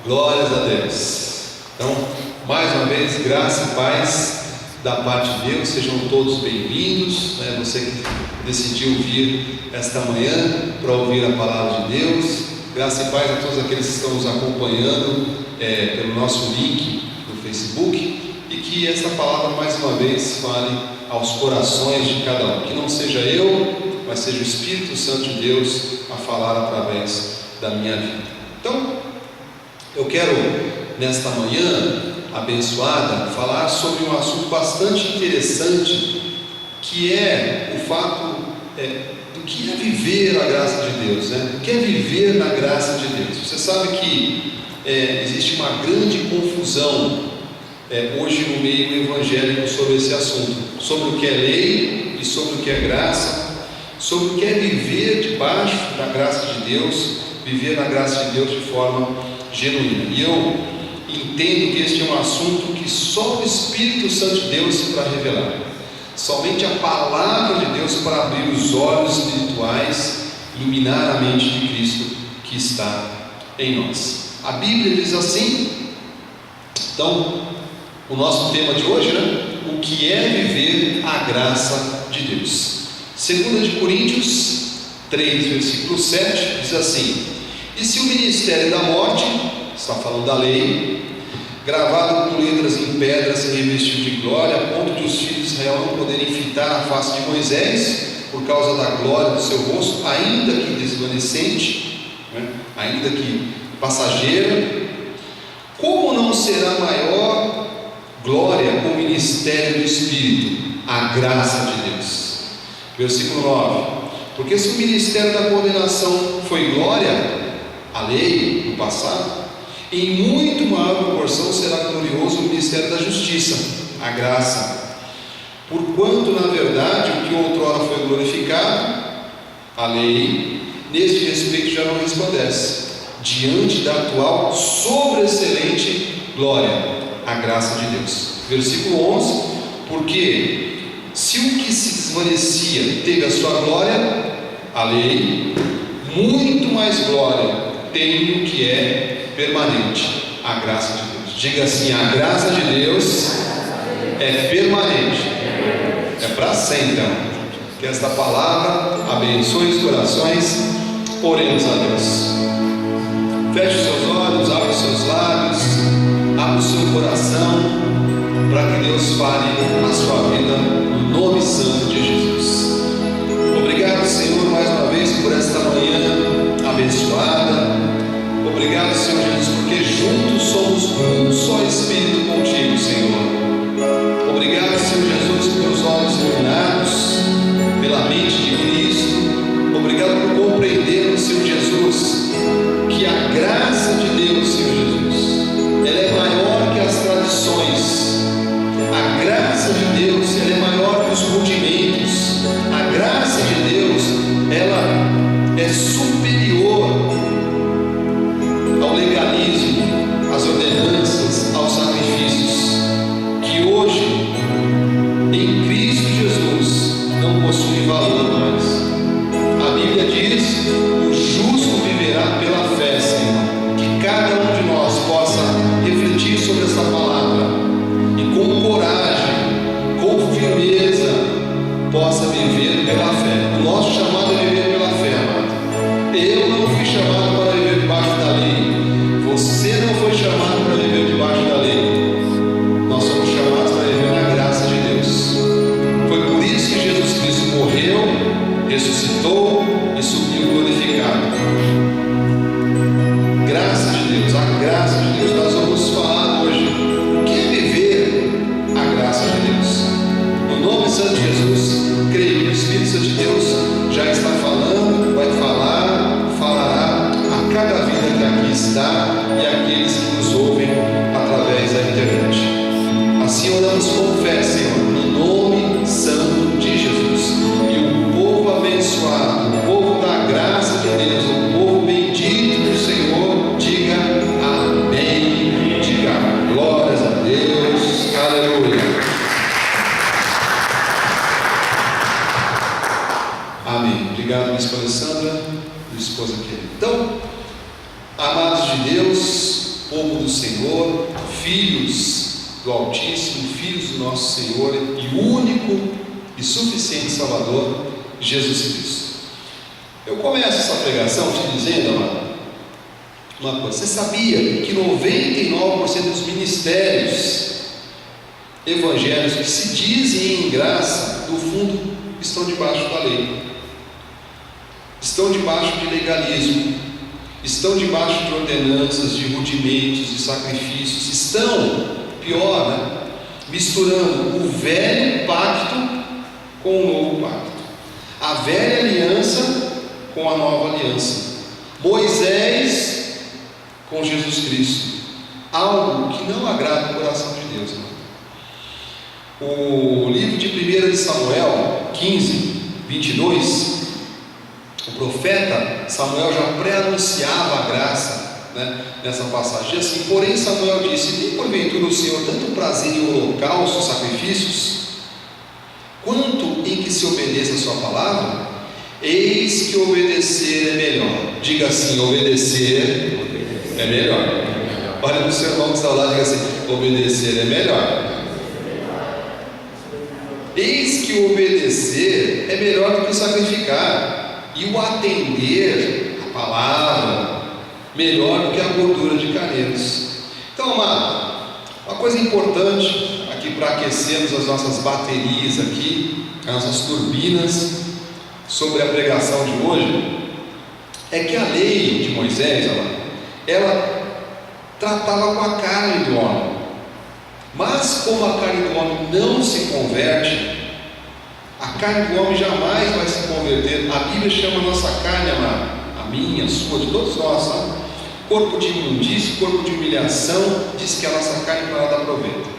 Glórias a Deus. Então, mais uma vez, graça e paz da parte de Deus. Sejam todos bem-vindos, né? Você que decidiu vir esta manhã para ouvir a palavra de Deus. Graça e paz a todos aqueles que estão nos acompanhando pelo nosso link no Facebook, e que essa palavra mais uma vez fale aos corações de cada um, que não seja eu, mas seja o Espírito Santo de Deus a falar através da minha vida. Então, eu quero, nesta manhã abençoada, falar sobre um assunto bastante interessante, que é o fato do que é viver a graça de Deus, né? O que é viver na graça de Deus? Você sabe que existe uma grande confusão hoje no meio evangélico sobre esse assunto, sobre o que é lei e sobre o que é graça, sobre o que é viver debaixo da graça de Deus, viver na graça de Deus de forma genuína. E eu entendo que este é um assunto que só o Espírito Santo de Deus para revelar, somente a palavra de Deus para abrir os olhos espirituais, iluminar a mente de Cristo que está em nós. A Bíblia diz assim. Então, o nosso tema de hoje, né? O que é viver a graça de Deus. 2 Coríntios 3, versículo 7, diz assim: e se o ministério da morte, está falando da lei, gravado com letras em pedra, se revestiu de glória, a ponto de os filhos de Israel não poderem fitar a face de Moisés, por causa da glória do seu rosto, ainda que desvanecente, né? Ainda que passageira, como não será maior glória com o ministério do Espírito, a graça de Deus? Versículo 9: porque se o ministério da condenação foi glória, a lei no passado, em muito maior proporção será glorioso o ministério da justiça, a graça. Porquanto, na verdade, o que outrora foi glorificado, a lei, neste respeito já não resplandece, diante da atual sobreexcelente glória, a graça de Deus. Versículo 11: porque se o que se desvanecia teve a sua glória, a lei, muito mais glória tem o que é permanente, a graça de Deus. Diga assim: a graça de Deus é permanente, é para sempre. Que esta palavra abençoe os corações. Oremos a Deus. Feche os seus olhos, abra os seus lábios, abra o seu coração, para que Deus fale a sua vida no nome santo de Jesus. Obrigado, Senhor, mais uma vez por esta manhã abençoada. Obrigado, Senhor Jesus, porque juntos somos um só Espírito contigo, Senhor. Obrigado, Senhor Jesus, pelos olhos iluminados, pela mente de Cristo. Obrigado por compreendermos, Senhor Jesus, que a graça de Deus, Senhor Jesus, ela é maior que as tradições. A graça de Deus, ela é maior que os rudimentos. A graça de Deus, ela é superior ao legalismo, às ordenanças, aos sacrifícios, que hoje, em Cristo Jesus, não possui valor mais. A Bíblia diz: o justo viverá pela fé, Senhor. Que cada um de nós possa refletir sobre essa palavra e com coragem, com firmeza, possa viver pela fé. O nosso chamado é viver pela fé, amado. Eu não fui chamado para viver debaixo da lei. Você não foi chamado para viver debaixo da lei. Nós somos chamados para viver na graça de Deus. Foi por isso que Jesus Cristo morreu, ressuscitou e subiu glorificado. Graça de Deus, a graça de Deus. Nós vamos falar hoje o que é viver a graça de Deus. No nome santo de Jesus, creio que o Espírito Santo de Deus já está falando, vai falar, falará a cada vida que aqui está e aqueles que nos ouvem através da internet. Assim oramos com fé, Senhor, no nome santo de Jesus. E o povo abençoado, o povo da graça de Deus, o povo bendito do Senhor, diga amém, diga glórias a Deus, aleluia. Amém. Obrigado, minha esposa Sandra, minha esposa querida. Então, amados de Deus, povo do Senhor, filhos do Altíssimo, filhos do nosso Senhor e único e suficiente Salvador, Jesus Cristo. Eu começo essa pregação te dizendo, amado, uma coisa: você sabia que 99% dos ministérios evangélicos que se dizem em graça, no fundo, estão debaixo da lei, estão debaixo de legalismo, estão debaixo de ordenanças, de rudimentos, de sacrifícios, estão, pior, né, misturando o velho pacto com o novo pacto, a velha aliança com a nova aliança, Moisés com Jesus Cristo, algo que não agrada o coração de Deus, né? O livro de 1 de Samuel 15, 22, o profeta Samuel já pré-anunciava a graça, né, nessa passagem. Assim, porém Samuel disse: tem porventura o Senhor tanto prazer em holocaustos, sacrifícios, quanto em que se obedeça a sua palavra? Eis que obedecer é melhor. Diga assim: obedecer é melhor. Olha no seu irmão que está lá, diga assim: obedecer é melhor. Eis que o obedecer é melhor do que o sacrificar, e o atender a palavra melhor do que a gordura de carneiros. Então, amado, uma coisa importante aqui para aquecermos as nossas baterias aqui, as nossas turbinas, sobre a pregação de hoje, é que a lei de Moisés, ela tratava com a carne do homem. Mas como a carne do homem não se converte, a carne do homem jamais vai se converter. A Bíblia chama a nossa carne, a minha, a sua, de todos nós, sabe? Corpo de imundícia, corpo de humilhação, diz que a nossa carne para dar proveito.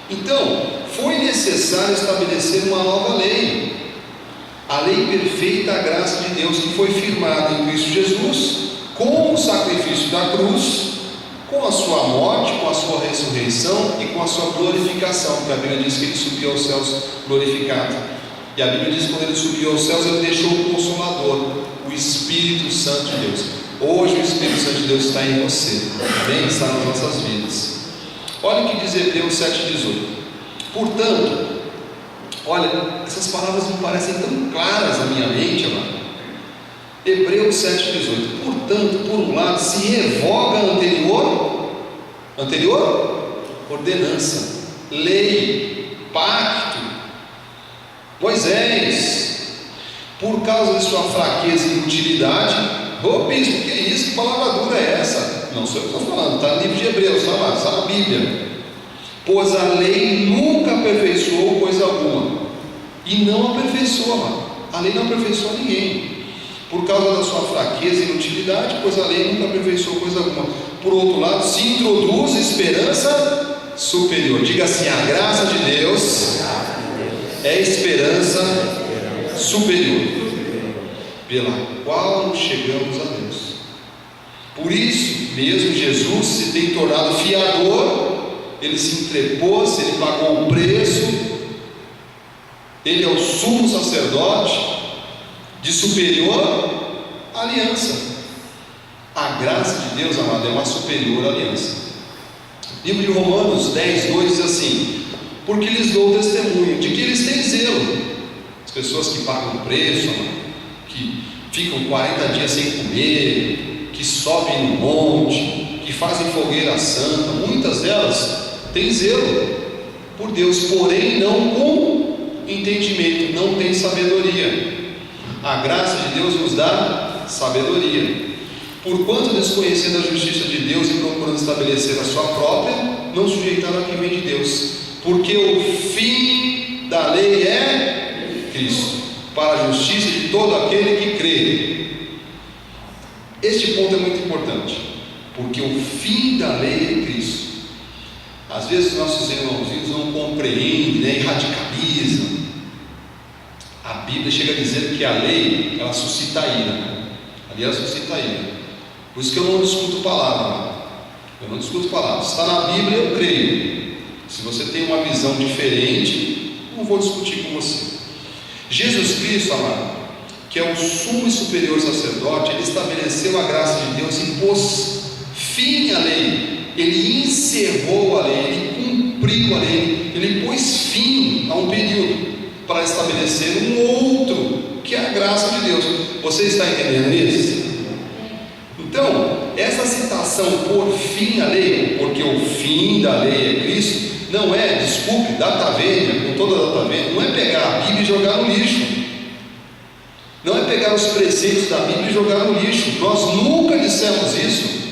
Então, foi necessário estabelecer uma nova lei, a lei perfeita da graça de Deus, que foi firmada em Cristo Jesus, com o sacrifício da cruz, com a sua morte, com a sua ressurreição e com a sua glorificação, porque a Bíblia diz que ele subiu aos céus glorificado. E a Bíblia diz que quando ele subiu aos céus, ele deixou o Consolador, o Espírito Santo de Deus. Hoje o Espírito Santo de Deus está em você, amém? Está nas nossas vidas. Olha o que diz Hebreus 7,18. Portanto, olha, essas palavras me parecem tão claras na minha mente, amado. Hebreus 7,18. Portanto, por um lado, se revoga a anterior ordenança, lei, pacto, Moisés, por causa de sua fraqueza e inutilidade. Ô bispo, que é isso? Que palavra dura é essa? Não sou eu que estou falando, está no livro de Hebreus, está na Bíblia. Pois a lei nunca aperfeiçoou coisa alguma, e não aperfeiçoa, mano. A lei não aperfeiçoa ninguém, por causa da sua fraqueza e inutilidade, pois a lei nunca aperfeiçoou coisa alguma. Por outro lado, se introduz esperança superior. Diga assim: a graça de Deus é esperança superior, pela qual nos chegamos a Deus. Por isso mesmo Jesus se tem tornado fiador, ele se entrepôs, ele pagou o preço, ele é o sumo sacerdote de superior aliança. A graça de Deus, amado, é uma superior aliança. Livro de Romanos 10:2 diz assim: porque lhes dou testemunho de que eles têm zelo. As pessoas que pagam preço, amado, que ficam 40 dias sem comer, que sobem no monte, que fazem fogueira santa, muitas delas têm zelo por Deus, porém não com entendimento, não tem sabedoria. A graça de Deus nos dá sabedoria. Porquanto, desconhecendo a justiça de Deus e procurando estabelecer a sua própria, não sujeitaram a quem vem de Deus, porque o fim da lei é Cristo, para a justiça de todo aquele que crê. Este ponto é muito importante, porque o fim da lei é Cristo. Às vezes nossos irmãozinhos não compreendem, né, e radicalizam. A Bíblia chega a dizer que a lei, ela suscita ira, né? Ali ela suscita ira. Por isso que eu não discuto palavra, eu não discuto palavras. Está na Bíblia, eu creio. Se você tem uma visão diferente, não vou discutir com você. Jesus Cristo, amado, que é o sumo e superior sacerdote, ele estabeleceu a graça de Deus e pôs fim à lei, ele encerrou a lei, ele cumpriu a lei, ele pôs fim a um período para estabelecer um outro, que é a graça de Deus. Você está entendendo isso? Então, essa citação por fim a lei, porque o fim da lei é Cristo, não é, desculpe, data vênia, com toda data vênia, não é pegar a Bíblia e jogar no lixo. Não é pegar os preceitos da Bíblia e jogar no lixo. Nós nunca dissemos isso.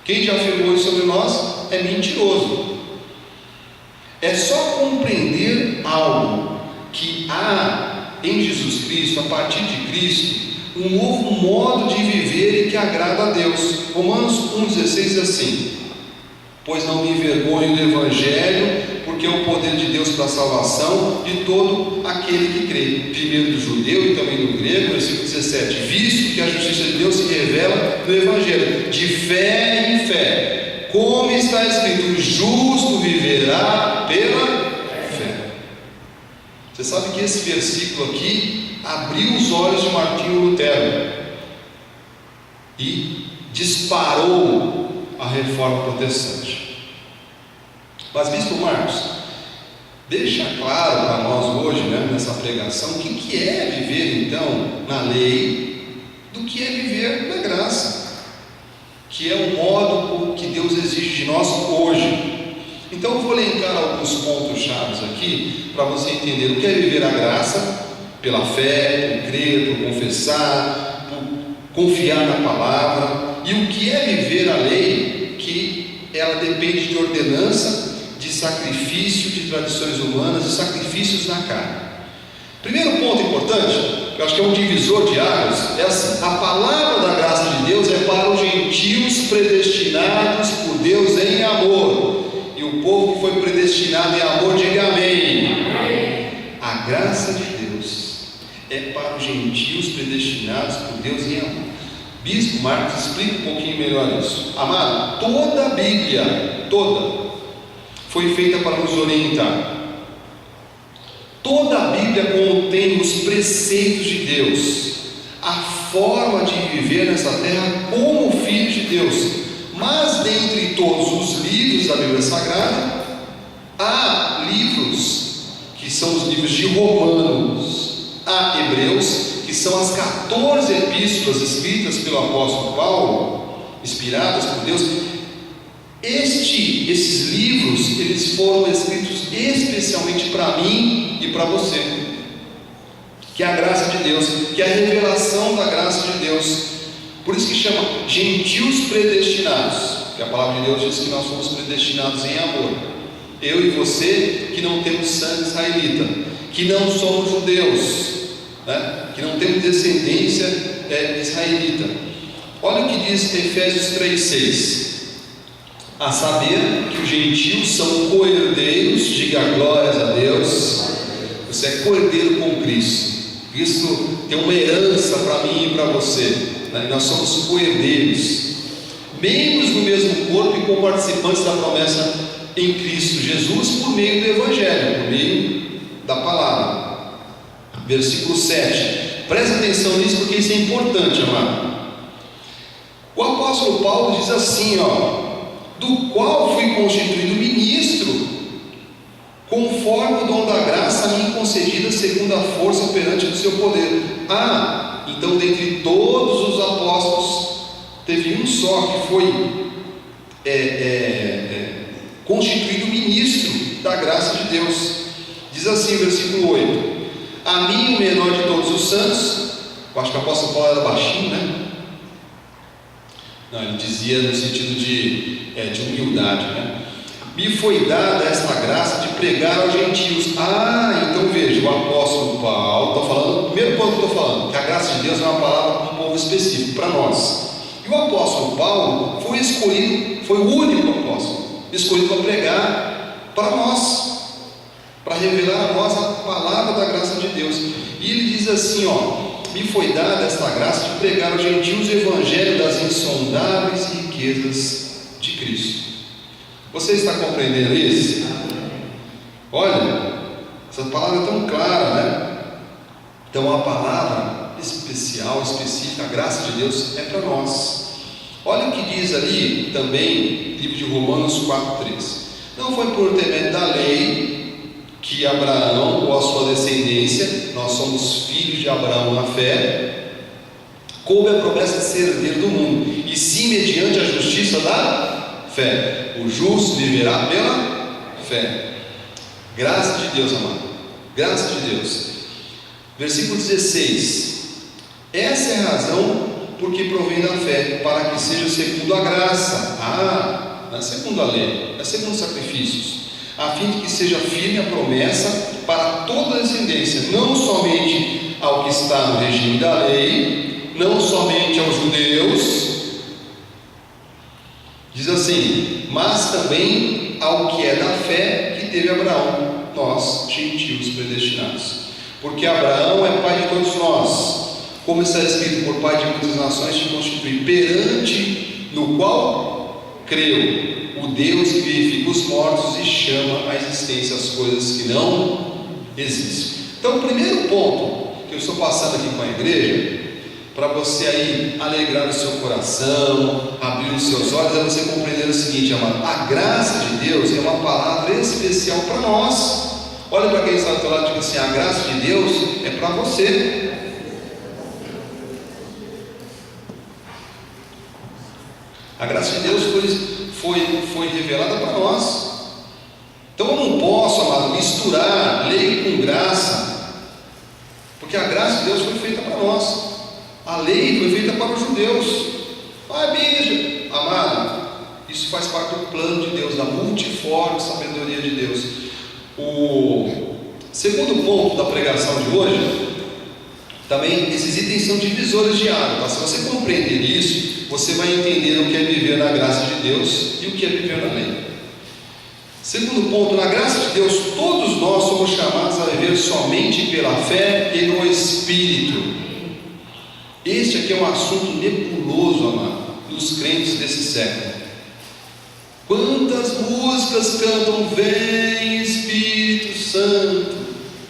Quem já afirmou isso sobre nós é mentiroso. É só compreender algo que há em Jesus Cristo, a partir de Cristo, um novo modo de viver e que agrada a Deus. Romanos 1,16 diz assim: pois não me envergonho do Evangelho, porque é o poder de Deus para a salvação de todo aquele que crê, primeiro do judeu e também do grego. Versículo 17: visto que a justiça de Deus se revela no Evangelho, de fé em fé, como está escrito: o justo viverá pela fé. Você sabe que esse versículo aqui abriu os olhos de Martinho Lutero e disparou a reforma protestante. Mas, bispo Marcos, deixa claro para nós hoje, nessa pregação, o que é viver então na lei, do que é viver na graça, que é o modo que Deus exige de nós hoje. Então eu vou elencar alguns pontos chaves aqui para você entender o que é viver a graça, pela fé, por crer, por confessar, por confiar na palavra, e o que é viver a lei, que ela depende de ordenança, de sacrifício, de tradições humanas, de sacrifícios na carne. Primeiro ponto importante, que eu acho que é um divisor de águas, é assim: a palavra da graça de Deus é para os gentios predestinados por Deus em amor, e o povo que foi predestinado em amor, diga amém. A graça de Deus é para os gentios predestinados por Deus em amor. Bispo Marcos explica um pouquinho melhor isso. Amado, toda a Bíblia, toda, foi feita para nos orientar. Toda a Bíblia contém os preceitos de Deus, a forma de viver nessa terra como filhos de Deus. Mas dentre todos os livros da Bíblia Sagrada, há livros que são os livros de Romanos, há Hebreus, que são as 14 epístolas escritas pelo apóstolo Paulo, inspiradas por Deus. Esses livros, eles foram escritos especialmente para mim e para você, que é a graça de Deus, que é a revelação da graça de Deus. Por isso que chama gentios predestinados, que a palavra de Deus diz que nós fomos predestinados em amor. Eu e você, que não temos sangue israelita, que não somos judeus, que não temos descendência israelita. Olha o que diz Efésios 3,6: a saber que os gentios são co-herdeiros, diga glórias a Deus. Você é co-herdeiro com Cristo. Cristo tem uma herança para mim e para você, nós somos co-herdeiros, membros do mesmo corpo e co-participantes da promessa em Cristo Jesus, por meio do Evangelho, por meio da palavra. Versículo 7, presta atenção nisso, porque isso é importante, amado. O apóstolo Paulo diz assim, do qual fui constituído ministro, conforme o dom da graça a mim concedida segundo a força operante do seu poder. Então dentre todos os apóstolos teve um só que foi constituído ministro da graça de Deus. Diz assim, versículo 8: a mim, o menor de todos os santos. Eu acho que o apóstolo Paulo era baixinho, Não, ele dizia no sentido de humildade, me foi dada esta graça de pregar aos gentios. Então veja, o apóstolo Paulo, estou falando, o primeiro ponto que eu estou falando, que a graça de Deus é uma palavra para um povo específico, para nós. E o apóstolo Paulo foi escolhido, foi o único apóstolo escolhido para pregar para nós, para revelar a nós a palavra da graça de Deus. E ele diz assim, me foi dada esta graça de pregar aos gentios o evangelho das insondáveis riquezas de Cristo. Você está compreendendo isso? Olha, essa palavra é tão clara, Então a palavra especial, específica, a graça de Deus é para nós. Olha o que diz ali também, livro de Romanos 4:3. Não foi por intermédio da lei que Abraão ou a sua descendência, nós somos filhos de Abraão na fé, coube a promessa de ser herdeiro do mundo, e sim mediante a justiça da fé. O justo viverá pela fé. Graça de Deus, amado. Graça de Deus. Versículo 16. Essa é a razão porque provém da fé, para que seja segundo a graça. Não é segundo a lei, não é segundo os sacrifícios, a fim de que seja firme a promessa para toda a descendência, não somente ao que está no regime da lei, não somente aos judeus, diz assim, mas também ao que é da fé que teve Abraão, nós, gentios predestinados. Porque Abraão é pai de todos nós, como está escrito, por pai de muitas nações te constitui, perante no qual creu, o Deus que vivifica os mortos e chama à existência as coisas que não existem. Então, o primeiro ponto que eu estou passando aqui com a igreja, para você aí alegrar o seu coração, abrir os seus olhos, é você compreender o seguinte, amado: a graça de Deus é uma palavra especial para nós. Olha para quem está do teu lado e diga assim: a graça de Deus é para você. A graça de Deus foi revelada para nós. Então eu não posso, amado, misturar lei com graça, porque a graça de Deus foi feita para nós. A lei foi feita para os judeus. Bíblia, amado, isso faz parte do plano de Deus, da multiforme sabedoria de Deus. O segundo ponto da pregação de hoje, também esses itens são divisores de água, tá? Se você compreender isso, você vai entender o que é viver na graça de Deus e o que é viver na lei. Segundo ponto, na graça de Deus, todos nós somos chamados a viver somente pela fé e no Espírito. Este aqui é um assunto nebuloso, amado, dos crentes desse século. Quantas músicas cantam: vem Espírito Santo,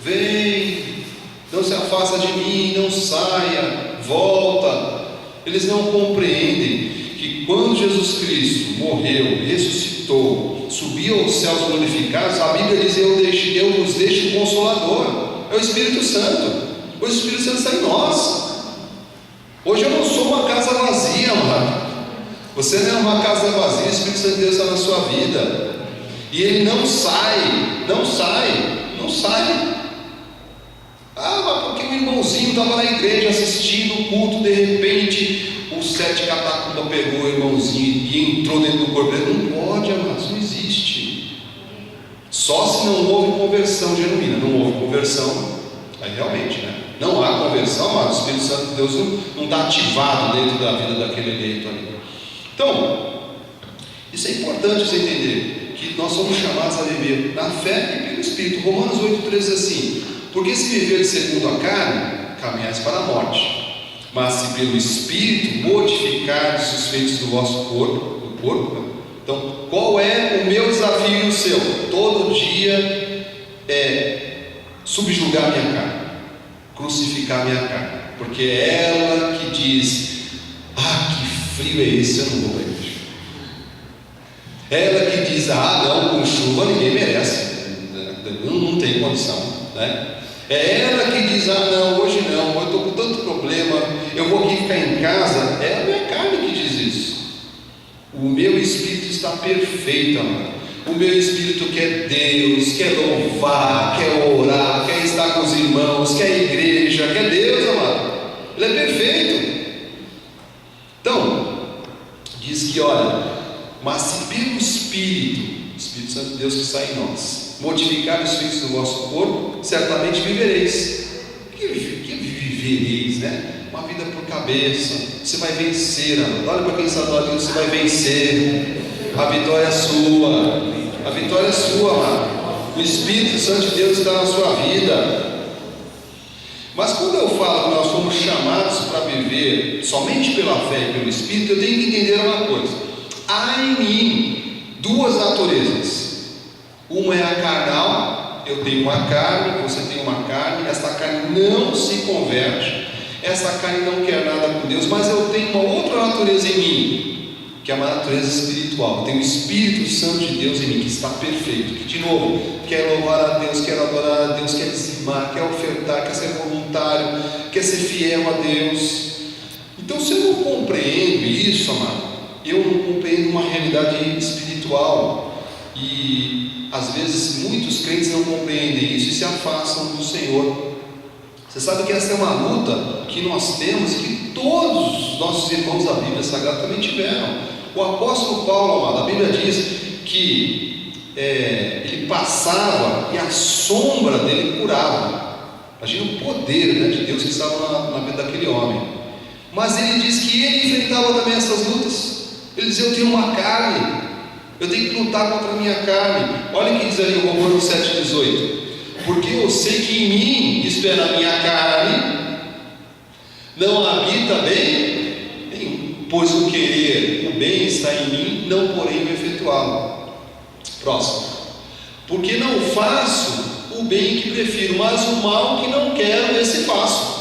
vem, não se afasta de mim, não saia, volta. Eles não compreendem que quando Jesus Cristo morreu, ressuscitou, subiu aos céus glorificados, a Bíblia diz: eu vos deixo o Consolador, é o Espírito Santo. O Espírito Santo está em nós. Hoje eu não sou uma casa vazia, amado. Você não é uma casa vazia, o Espírito Santo de Deus está na sua vida. E ele não sai. Mas porque o irmãozinho estava na igreja assistindo o culto, de repente o 7 catacumba pegou o irmãozinho e entrou dentro do corpo dele. Não pode, amado, isso não existe. Só se não houve conversão genuína. Não houve conversão, aí realmente, né? Não há conversão, mas o Espírito Santo de Deus não está ativado dentro da vida daquele eleito ali. Então, isso é importante você entender, que nós somos chamados a viver na fé e pelo Espírito. Romanos 8,13 diz assim: porque se viver segundo a carne, caminhais para a morte, mas se pelo Espírito mortificardes os feitos do vosso corpo. Então, qual é o meu desafio e o seu? Todo dia é subjugar minha carne, crucificar minha carne, porque é ela que diz: que frio é esse, eu não vou para a igreja. É ela que diz: não, com chuva ninguém merece, não tem condição, né? É ela que diz: não, hoje não, eu estou com tanto problema, eu vou aqui ficar em casa. É a minha carne que diz isso. O meu espírito está perfeito, amado. O meu espírito quer Deus, quer louvar, quer orar, quer estar com os irmãos, quer a igreja, quer Deus, amado. Ele é perfeito. Então, diz que, olha, mas se pelo Espírito Santo de Deus que está em nós, mortificar os feitos do vosso corpo, certamente vivereis. Que vivereis, né? Uma vida por cabeça. Você vai vencer, amado. Olha para quem está do lado, você vai vencer. A vitória é sua. A vitória é sua, amado. O Espírito Santo de Deus está na sua vida. Mas quando eu falo que nós fomos chamados para viver somente pela fé e pelo Espírito, eu tenho que entender uma coisa: há em mim duas naturezas. Uma é a carnal, eu tenho uma carne, você tem uma carne. Essa carne não se converte, essa carne não quer nada com Deus, mas eu tenho uma outra natureza em mim, que é uma natureza espiritual. Tem o Espírito Santo de Deus em mim, que está perfeito, que de novo quer louvar a Deus, quer adorar a Deus, quer dizimar, quer ofertar, quer ser voluntário, quer ser fiel a Deus. Então, se eu não compreendo isso, amado, eu não compreendo uma realidade espiritual. E às vezes muitos crentes não compreendem isso e se afastam do Senhor. Você sabe que essa é uma luta que nós temos e que todos os nossos irmãos da Bíblia Sagrada também tiveram. O apóstolo Paulo, amado, a Bíblia diz que ele passava e a sombra dele curava. Imagina o poder, né, de Deus que estava na vida daquele homem. Mas ele diz que ele enfrentava também essas lutas. Ele dizia: eu tenho uma carne, eu tenho que lutar contra a minha carne. Olha o que diz ali em Romanos 7,18: porque eu sei que em mim, isto é, na minha carne, não habita bem nenhum, pois o querer, o bem está em mim, não porém o efetuá-lo. Próximo: porque não faço o bem que prefiro, mas o mal que não quero, esse faço.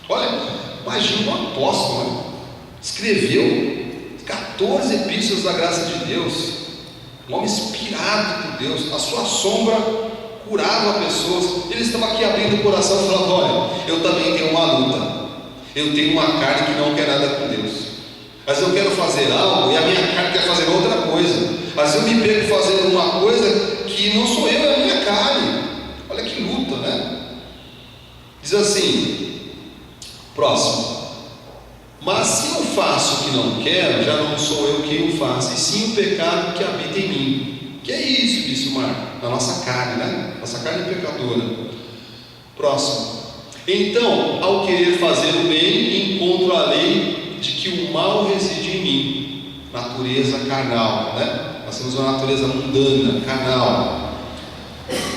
Olha, imagina um apóstolo, né? Escreveu 14 epístolas da graça de Deus, um homem inspirado por Deus. A sua sombra curava pessoas. Ele estava aqui abrindo o coração e falando: olha, eu também tenho uma luta, eu tenho uma carne que não quer nada com Deus. Mas eu quero fazer algo e a minha carne quer fazer outra coisa. Mas eu me pego fazendo uma coisa que não sou eu, é a minha carne. Olha que luta, né? Diz assim, próximo: mas se eu faço o que não quero, já não sou eu quem o faço, e sim o pecado que habita em mim. Que é isso, disse o Marco, na nossa carne, né? Nossa carne é pecadora. Próximo: então, ao querer fazer o bem, encontro a lei de que o mal reside em mim. Natureza carnal, né? Nós temos uma natureza mundana, carnal.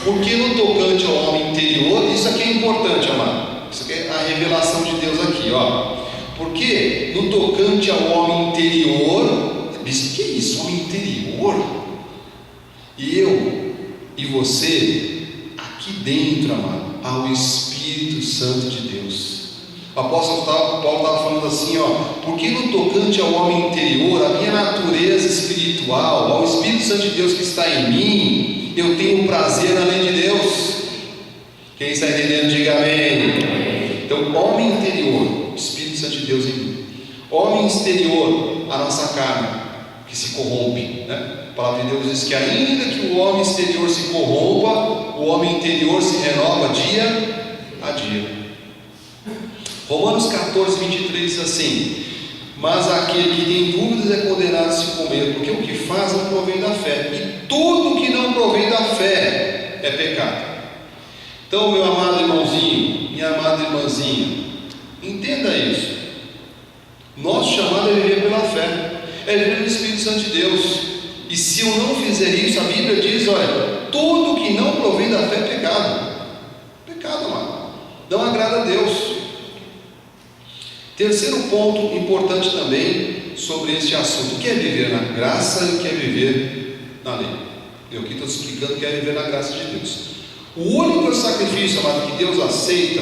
Porque no tocante ao homem interior, isso aqui é importante, amado. Isso aqui é a revelação de Deus aqui, ó. Porque no tocante ao homem interior, bispo, que é isso? Homem interior? E eu e você, aqui dentro, amado, há o Espírito Santo de Deus. O apóstolo Paulo estava falando assim, ó: porque no tocante ao homem interior, a minha natureza espiritual, ao Espírito Santo de Deus que está em mim, eu tenho prazer na lei de Deus. Quem está entendendo, diga amém. Então, homem interior, Espírito Santo de Deus em mim. Homem exterior, a nossa carne, que se corrompe, né? A palavra de Deus diz que ainda que o homem exterior se corrompa, o homem interior se renova dia a dia. Romanos 14, 23 diz assim: mas aquele que tem dúvidas é condenado a se comer, porque o que faz não provém da fé, e tudo que não provém da fé é pecado. Então, meu amado irmãozinho, minha amada irmãzinha, entenda isso. Nosso chamado é viver pela fé, é viver no Espírito Santo de Deus. E se eu não fizer isso, a Bíblia diz: olha, tudo que não provém da fé é pecado. Pecado, amado, não agrada a Deus. Terceiro ponto importante também sobre este assunto: o que é viver na graça e o que é viver na lei. Eu aqui estou explicando o que é viver na graça de Deus. O único sacrifício, amado, que Deus aceita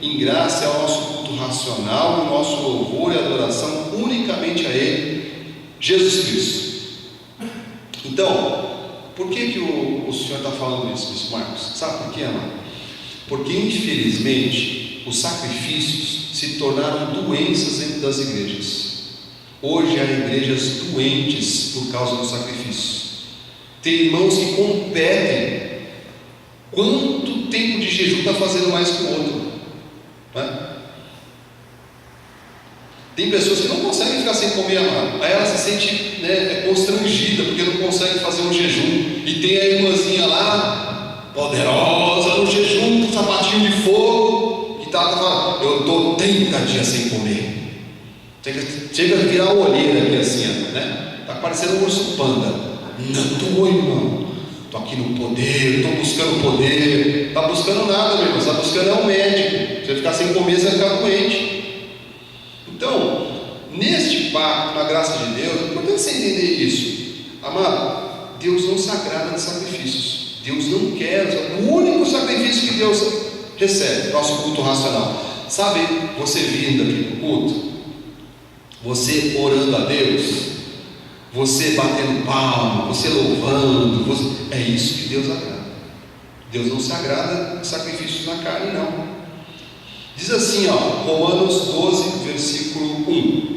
em graça é o nosso culto racional, o nosso louvor e adoração unicamente a Ele, Jesus Cristo. Então, por que o Senhor está falando isso, Bispo Marcos? Sabe por quê, amado? Porque infelizmente os sacrifícios se tornaram doenças dentro das igrejas. Hoje há igrejas doentes por causa dos sacrifícios. Tem irmãos que competem quanto tempo de jejum está fazendo mais que o outro, né? Tem pessoas que não conseguem ficar sem comer, amado. Aí ela se sente, né, constrangida porque não consegue fazer um jejum. E tem a irmãzinha lá, poderosa no jejum, com sapatinho de fogo, que está falando: eu estou 30 dias sem comer. Chega a virar uma olheira aqui assim, né? Está parecendo um urso panda. Não estou, irmão. Estou aqui no poder, estou buscando poder. Está buscando nada, meu irmão. Está buscando é um médico. Você ficar sem comer, você vai ficar doente. Então, neste pacto, na graça de Deus, é importante você entender isso, amado. Deus não se agrada de sacrifícios. Deus não quer. O único sacrifício que Deus recebe, nosso culto racional. Sabe, você vindo aqui para o culto, você orando a Deus, você batendo palma, você louvando, é isso que Deus agrada. Deus não se agrada de sacrifícios na carne, não. Diz assim, Romanos 12, versículo 1: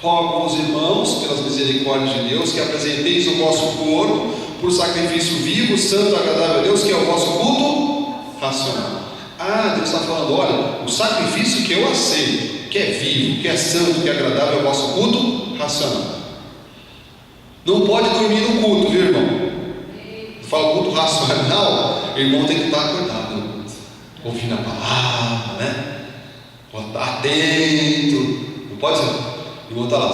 rogo-vos, irmãos, pelas misericórdias de Deus, que apresenteis o vosso corpo por sacrifício vivo, santo, agradável a Deus, que é o vosso culto racional. Deus está falando, olha, o sacrifício que eu aceito, que é vivo, que é santo, que é agradável, é o vosso culto racional. Não pode dormir no culto, viu, irmão? Fala culto racional, o irmão tem que estar acordado no culto, ouvindo a palavra, né? Atento. Não pode ser? O irmão está lá.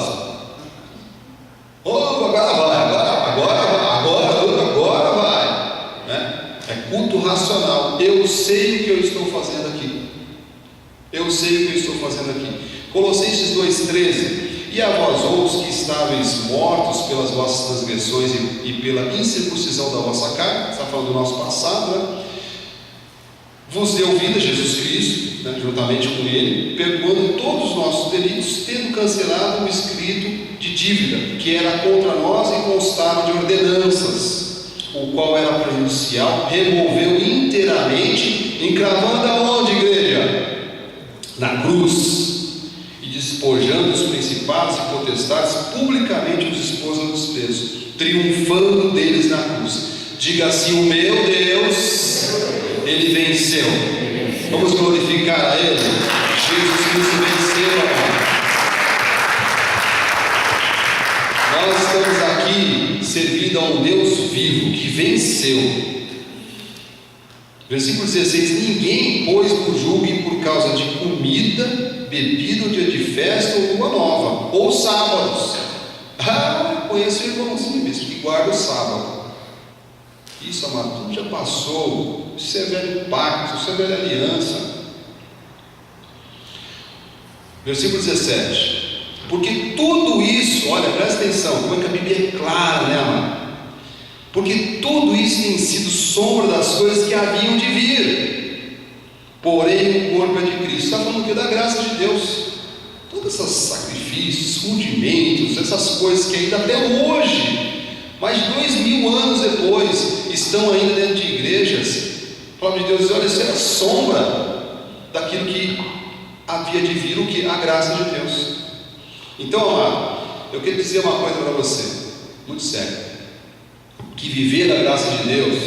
Agora vai. Né? É culto racional. Eu sei o que eu estou fazendo aqui. Colossenses 2,13: e a vós outros que estáveis mortos pelas vossas transgressões e pela incircuncisão da vossa carne, está falando do nosso passado, né? Vos deu vida Jesus Cristo, né, juntamente com Ele, perdoando todos os nossos delitos, tendo cancelado o escrito de dívida que era contra nós e constava de ordenanças, o qual era prejudicial, removeu inteiramente, encravando aonde, igreja? Na cruz, e despojando os principados e potestades, publicamente os expôs ao desprezo, triunfando deles na cruz. Diga assim: o meu Deus, Ele venceu. Vamos glorificar a Ele. Jesus Cristo venceu, amado. Nós estamos aqui servindo a um Deus vivo que venceu. Versículo 16: ninguém pois vos julgue por causa de comida, bebida, ou dia de festa, ou lua nova, ou sábados. Conheço o irmãozinho mesmo que guarda o sábado. Isso, amado, tudo já passou. Isso é velho pacto, isso é velha aliança. Versículo 17: porque tudo isso, olha, presta atenção, como é que a Bíblia é clara, né, amado? Porque tudo isso tem sido sombra das coisas que haviam de vir, porém o corpo é de Cristo. Está falando aqui da graça de Deus. Todos esses sacrifícios, rudimentos, essas coisas que ainda até hoje, mais de 2000 anos depois, estão ainda dentro de igrejas. A palavra de Deus diz: olha, isso é a sombra daquilo que havia de vir, o que? A graça de Deus. Então, amado, eu quero dizer uma coisa para você, muito sério: que viver a graça de Deus,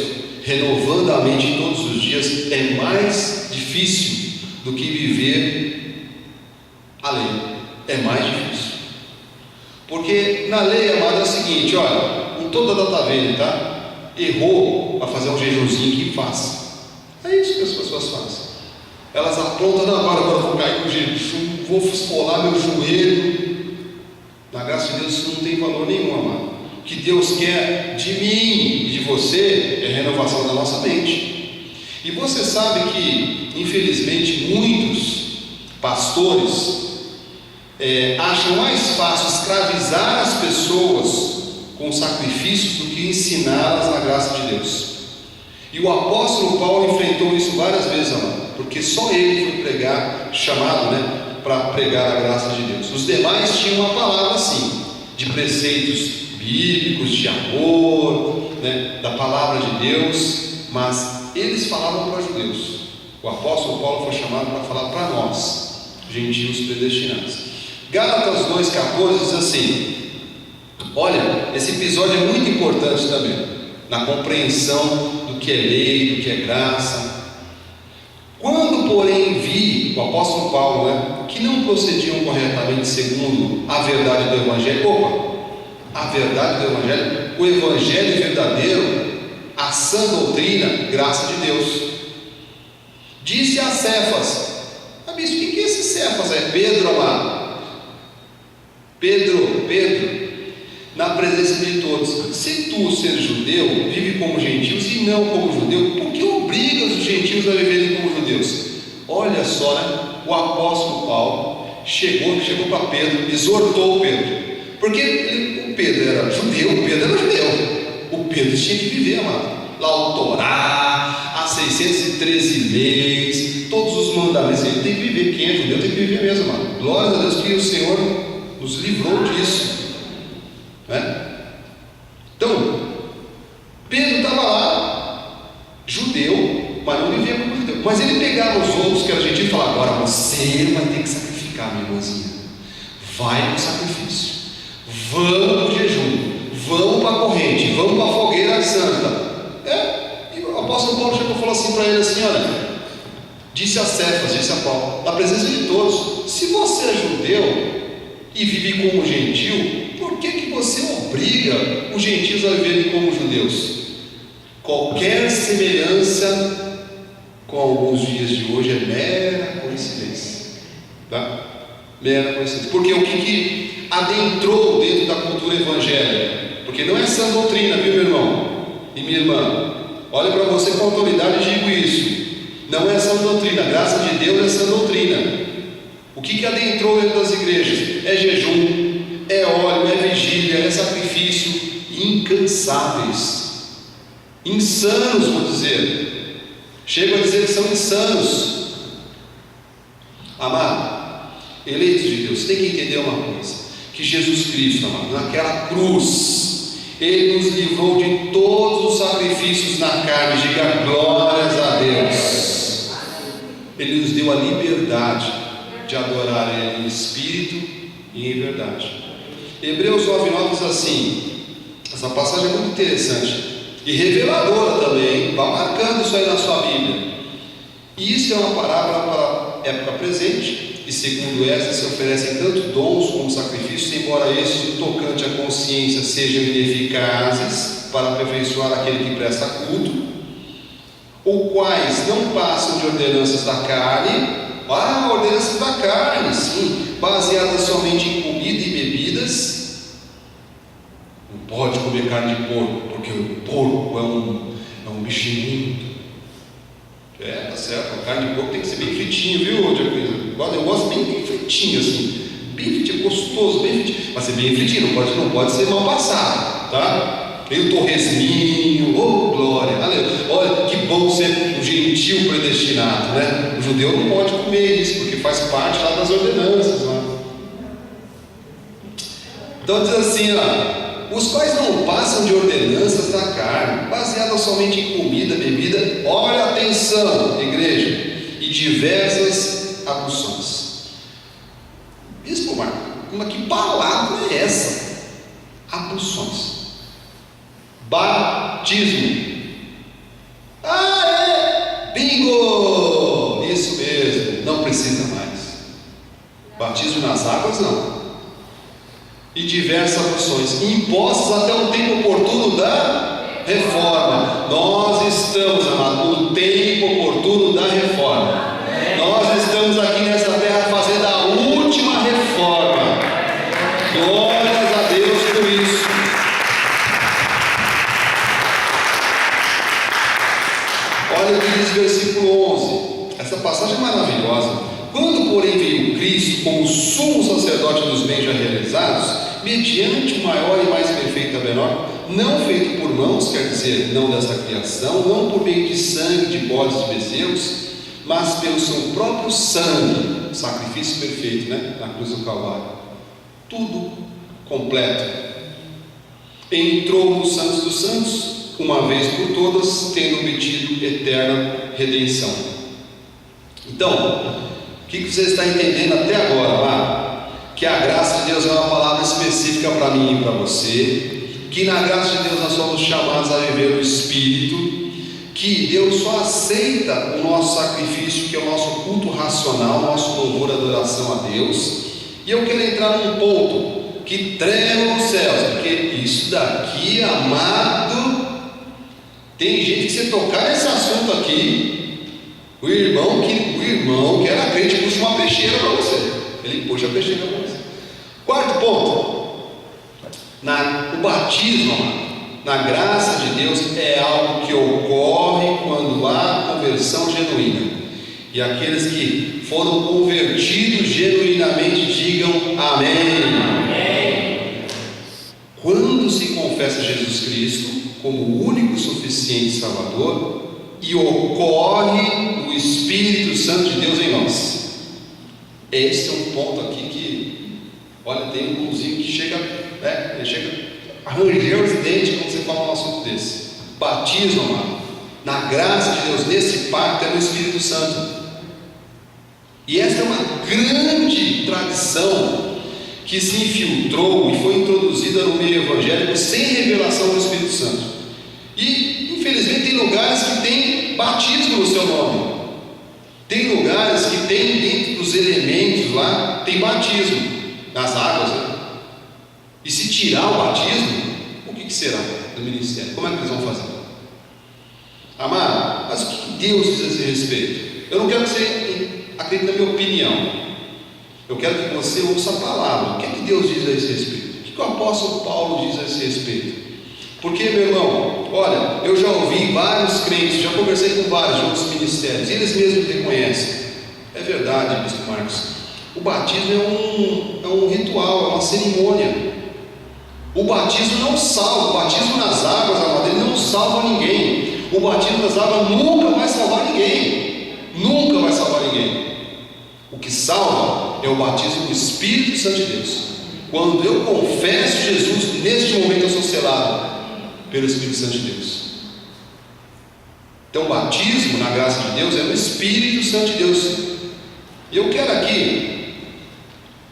renovando a mente todos os dias, é mais difícil do que viver a lei. É mais difícil, porque na lei, amado, é o seguinte: olha, com toda a data velha, tá? Errou para fazer um jejumzinho, que faça. É isso que as pessoas fazem. Elas aprontam: não, agora eu vou cair no jejum, vou esfolar meu joelho. Na graça de Deus isso não tem valor nenhum, amado. O que Deus quer de mim e de você é a renovação da nossa mente. E você sabe que, infelizmente, muitos pastores acham mais fácil escravizar as pessoas com sacrifícios do que ensiná-las na graça de Deus. E o apóstolo Paulo enfrentou isso várias vezes, amado, porque só ele foi pregar, chamado, né, para pregar a graça de Deus. Os demais tinham uma palavra assim, de preceitos bíblicos, de amor, né, da palavra de Deus, mas eles falavam para judeus. O apóstolo Paulo foi chamado para falar para nós, gentios predestinados. Gálatas 2,14 diz assim: olha, esse episódio é muito importante também, na compreensão do que é lei, do que é graça. Quando, porém, vi, o apóstolo Paulo, né, que não procediam corretamente segundo a verdade do Evangelho, a verdade do Evangelho, o Evangelho verdadeiro, a sã doutrina, graça de Deus, disse a Cefas: bispo, o que é esse Cefas? É Pedro, amado. Pedro, na presença de todos: se tu, ser judeu, vive como gentios e não como judeu, por que obrigas os gentios a viverem como judeus? Olha só, né? O apóstolo Paulo chegou para Pedro, exortou Pedro, porque o Pedro era judeu, o Pedro tinha que viver, amado, lá o Torá, as 613 leis, todos os mandamentos, ele tem que viver. Quem é judeu tem que viver mesmo, amado. Glória a Deus que o Senhor nos livrou disso, né? Mas ele pegava os outros que era gentil e falava: agora você vai ter que sacrificar, minha irmãzinha. Vai no sacrifício, vamos no jejum, vamos para a corrente, vamos para a fogueira santa. E o apóstolo Paulo chegou e falou assim para ele assim: olha, disse a Cefas, disse a Paulo, na presença de todos: se você é judeu e vive como gentil, por que você obriga os gentios a viverem como judeus? Qualquer semelhança com alguns dias de hoje é mera coincidência, tá? Mera coincidência. Porque o que adentrou dentro da cultura evangélica? Porque não é sã doutrina, viu, meu irmão e minha irmã? Olha para você com autoridade e digo isso: não é sã doutrina, graça de Deus é sã doutrina. O que adentrou dentro das igrejas? É jejum, é óleo, é vigília, é sacrifício, incansáveis, insanos, vou dizer. Chego a dizer que são insanos. Amado, eleitos de Deus, tem que entender uma coisa: que Jesus Cristo, amado, naquela cruz, Ele nos livrou de todos os sacrifícios na carne. Diga glórias a Deus. Ele nos deu a liberdade de adorar Ele em espírito e em verdade. Hebreus 9:9 diz assim, essa passagem é muito interessante e reveladora também, vá marcando isso aí na sua Bíblia. E isso é uma parábola para a época presente, e segundo esta se oferecem tanto dons como sacrifícios, embora estes, no tocante à consciência, sejam ineficazes para aperfeiçoar aquele que presta culto, ou quais não passam de ordenanças da carne. Ordenanças da carne, sim, baseadas somente em comida e bebidas. Não pode comer carne de porco, porque o porco é um bichinho. Tá certo, a carne de porco tem que ser bem fritinha, viu, Diaconisa? Eu gosto bem fritinho, assim, bem fritinho, gostoso, bem fritinho. Mas ser bem fritinho, não pode ser mal passado, tá? Tem o torresminho, glória, aleluia. Olha que bom ser um gentil predestinado, né? O judeu não pode comer isso, porque faz parte lá das ordenanças, né? Então diz assim, os quais não passam de ordenanças da carne, baseadas somente em comida, bebida, olha atenção, igreja, e diversas abluções. Bispo Marco, que palavra é essa? Abluções. Batismo. Bingo! Isso mesmo, não precisa mais. Batismo nas águas, não. E diversas abluções, impostas até o tempo oportuno da reforma. Nós estamos, amado, no tempo oportuno da reforma. Nós estamos aqui nessa terra fazendo a última reforma. Glórias a Deus por isso. Olha o que diz o versículo 11. Essa passagem é maravilhosa. Quando, porém, veio Cristo como sumo sacerdote dos bens já realizados, mediante o maior e mais perfeito tabernáculo, não feito por mãos, quer dizer, não desta criação, não por meio de sangue de bodes e bezerros, mas pelo seu próprio sangue, sacrifício perfeito, né? Na cruz do Calvário, tudo completo, entrou nos santos dos santos, uma vez por todas, tendo obtido eterna redenção. Então, o que você está entendendo até agora, que a graça de Deus é uma palavra específica para mim e para você, que na graça de Deus nós somos chamados a viver o Espírito, que Deus só aceita o nosso sacrifício, que é o nosso culto racional, nosso louvor e adoração a Deus. E eu quero entrar num ponto que trema os céus, porque isso daqui, amado, tem gente que se tocar nesse assunto aqui, o irmão que era crente puxa uma peixeira para você. Ele puxa a peixeira para você. Quarto ponto, o batismo, amado, na graça de Deus, é algo que ocorre quando há conversão genuína. E aqueles que foram convertidos genuinamente digam amém. Amém. Quando se confessa Jesus Cristo como o único e suficiente Salvador, e ocorre o Espírito Santo de Deus em nós. Esse é um ponto aqui que, olha, tem um irmãozinho que chega, ele chega a ranger os dentes quando você fala um assunto desse. Batismo, amado, na graça de Deus, nesse pacto, é no Espírito Santo. E essa é uma grande tradição que se infiltrou e foi introduzida no meio evangélico sem revelação do Espírito Santo. E infelizmente tem lugares que tem batismo no seu nome, tem lugares que tem dentro dos elementos lá, tem batismo nas águas, né? E se tirar o batismo, o que será do ministério? Como é que eles vão fazer? Amado, mas o que Deus diz a esse respeito? Eu não quero que você acredite na minha opinião, eu quero que você ouça a palavra. O que é que Deus diz a esse respeito? O que o apóstolo Paulo diz a esse respeito? Porque, meu irmão, olha, eu já ouvi vários crentes, já conversei com vários de outros ministérios, e eles mesmos reconhecem. É verdade, Bispo Marcos, o batismo é um ritual, é uma cerimônia. O batismo não salva, o batismo nas águas, amado, ele não salva ninguém. O batismo nas águas nunca vai salvar ninguém, nunca vai salvar ninguém. O que salva é o batismo do Espírito Santo de Deus. Quando eu confesso Jesus, neste momento eu sou selado pelo Espírito Santo de Deus. Então o batismo na graça de Deus é no Espírito Santo de Deus. E eu quero aqui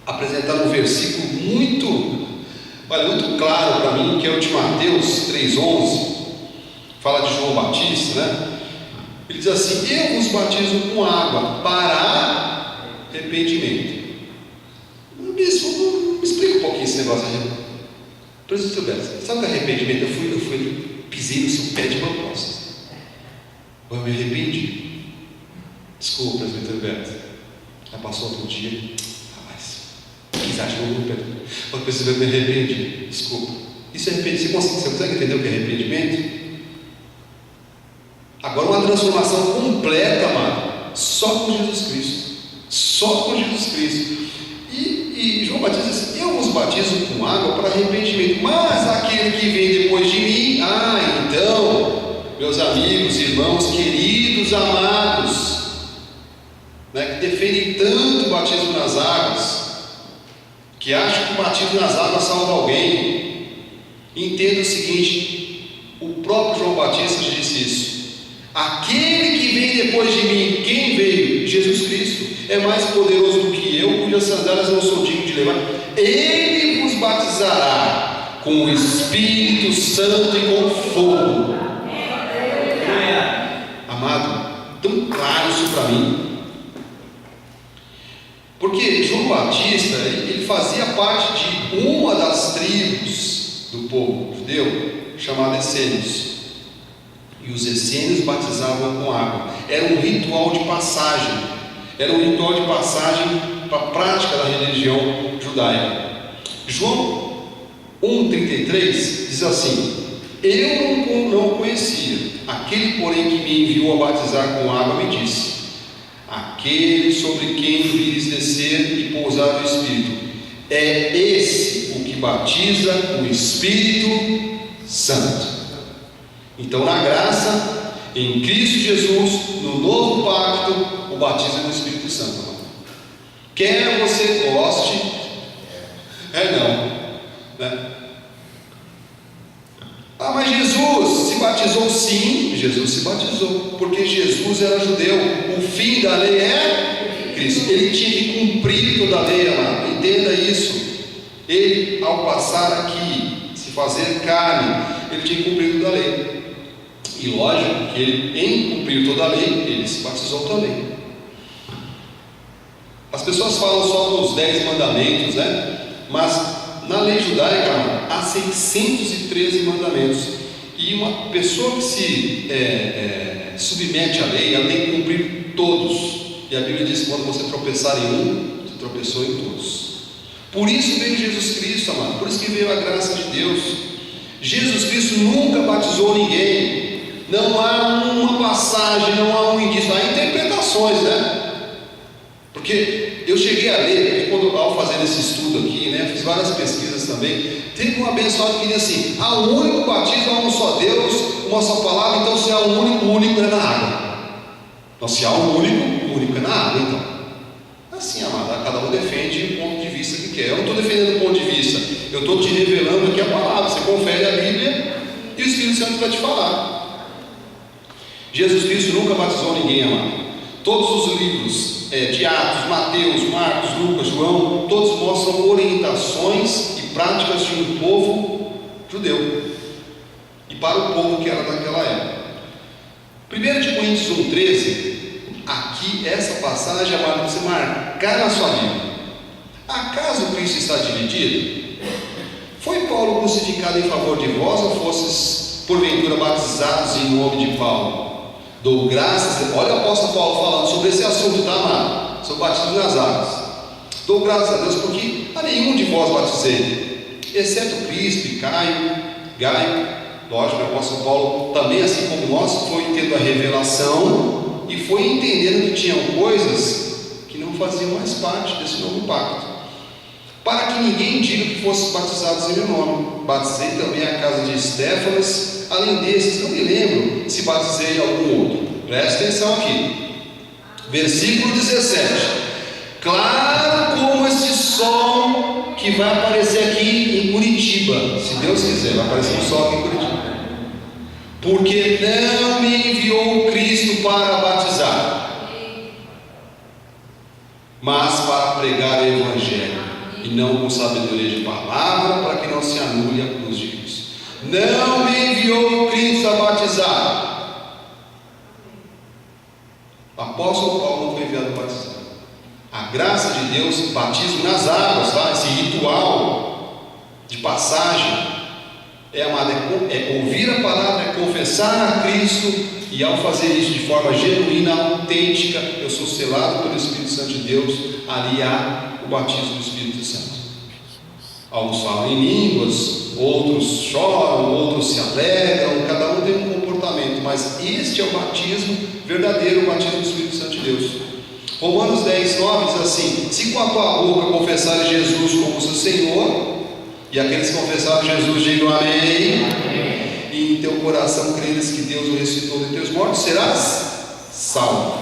apresentar um versículo muito claro para mim, que é o de Mateus 3,11, fala de João Batista, né? Ele diz assim: eu vos batizo com água para arrependimento. Bispo, me explica um pouquinho esse negócio aí. Presbítero Beto, sabe o que é arrependimento? Eu fui pisei no seu pé de propósito. Eu me arrependi. Desculpa, presbítero Beto. Já passou outro dia. Que exagero no pé. Eu percebi que me arrependi. Desculpa. Isso é arrependimento. Você consegue entender o que é arrependimento? Agora, uma transformação completa, amado, só com Jesus Cristo. Só com Jesus Cristo. E João Batista diz assim: eu vos batizo com água para arrependimento, mas aquele que vem depois de mim, então, meus amigos, irmãos, queridos, amados, né, que defendem tanto o batismo nas águas, que acham que o batismo nas águas salva alguém, entenda o seguinte: o próprio João Batista disse isso. Aquele que vem depois de mim, quem veio? Jesus Cristo, é mais poderoso do que eu, cujas sandálias não sou digno de levar. Ele vos batizará com o Espírito Santo e com fogo. Amado, tão claro isso para mim. Porque João Batista, ele fazia parte de uma das tribos do povo judeu, chamada essênios. E os essênios batizavam com água. Era um ritual de passagem. Era um ritual de passagem para a prática da religião judaica. João 1,33 diz assim: eu não o conhecia. Aquele, porém, que me enviou a batizar com água me disse: aquele sobre quem vires descer e pousar o Espírito, é esse o que batiza com o Espírito Santo. Então, na graça, em Cristo Jesus, no novo pacto, o batismo é no Espírito Santo. Quer você goste, né? Ah, mas Jesus se batizou? Sim, Jesus se batizou, porque Jesus era judeu. O fim da lei é Cristo. Ele tinha que cumprir toda a lei, amado. Entenda isso. Ele, ao passar aqui, se fazer carne, ele tinha que cumprir toda a lei. E lógico que ele, em cumprir toda a lei, ele se batizou também. As pessoas falam só nos 10 mandamentos, né? Mas na lei judaica há 613 mandamentos. E uma pessoa que se submete à lei, ela tem que cumprir todos. E a Bíblia diz que quando você tropeçar em um, você tropeçou em todos. Por isso veio Jesus Cristo, amado. Por isso que veio a graça de Deus. Jesus Cristo nunca batizou ninguém. Não há uma passagem, não há um indício, há interpretações, né? Porque eu cheguei a ler, quando ao fazer esse estudo aqui, né, fiz várias pesquisas também. Teve um abençoado que diz assim: há um único batismo, há um só Deus, uma só palavra. Então, se há um único é na água. Então, se há um único é na água. Então, assim, amado, cada um defende o ponto de vista que quer. Eu não estou defendendo o ponto de vista, eu estou te revelando aqui a palavra. Você confere a Bíblia e o Espírito Santo vai te falar. Jesus Cristo nunca batizou ninguém, amado. Todos os livros de Atos, Mateus, Marcos, Lucas, João, todos mostram orientações e práticas de um povo judeu e para o povo que era daquela época. 1 de Coríntios 1,13, aqui essa passagem, amado, para você marcar na sua Bíblia. Acaso Cristo está dividido? Foi Paulo crucificado em favor de vós, ou fostes porventura batizados em nome de Paulo? Dou graças, olha o apóstolo Paulo falando sobre esse assunto, tá, amado? Sobre o batismo nas águas. Dou graças a Deus porque a nenhum de vós batizei, exceto Cristo e Gaio. Lógico, o apóstolo Paulo também, assim como nós, foi tendo a revelação e foi entendendo que tinham coisas que não faziam mais parte desse novo pacto, para que ninguém diga que fosse batizados em meu nome. Batizei também a casa de Estéfanas, além desses, não me lembro se batizei algum outro. Presta atenção aqui, versículo 17: claro como esse sol que vai aparecer aqui em Curitiba, se Deus quiser, vai aparecer um sol aqui em Curitiba, porque não me enviou Cristo para batizar, mas para pregar o Evangelho, e não com sabedoria de palavra, para que não se anule a cruz de Cristo. Não me enviou Cristo a batizar. O apóstolo Paulo não foi enviado a batizar. A graça de Deus, batismo nas águas, tá? Esse ritual de passagem, amado, é ouvir a palavra, é confessar a Cristo, e ao fazer isso de forma genuína, autêntica, eu sou selado pelo Espírito Santo de Deus. Ali há o batismo do Espírito Santo. Alguns falam em línguas, outros choram, outros se alegram, cada um tem um comportamento, mas este é o batismo verdadeiro, o batismo do Espírito Santo de Deus. Romanos 10:9 diz assim: se com a tua boca confessares Jesus como seu Senhor, e aqueles que confessaram Jesus digam amém, e em teu coração creres que Deus o ressuscitou de teus mortos, serás salvo.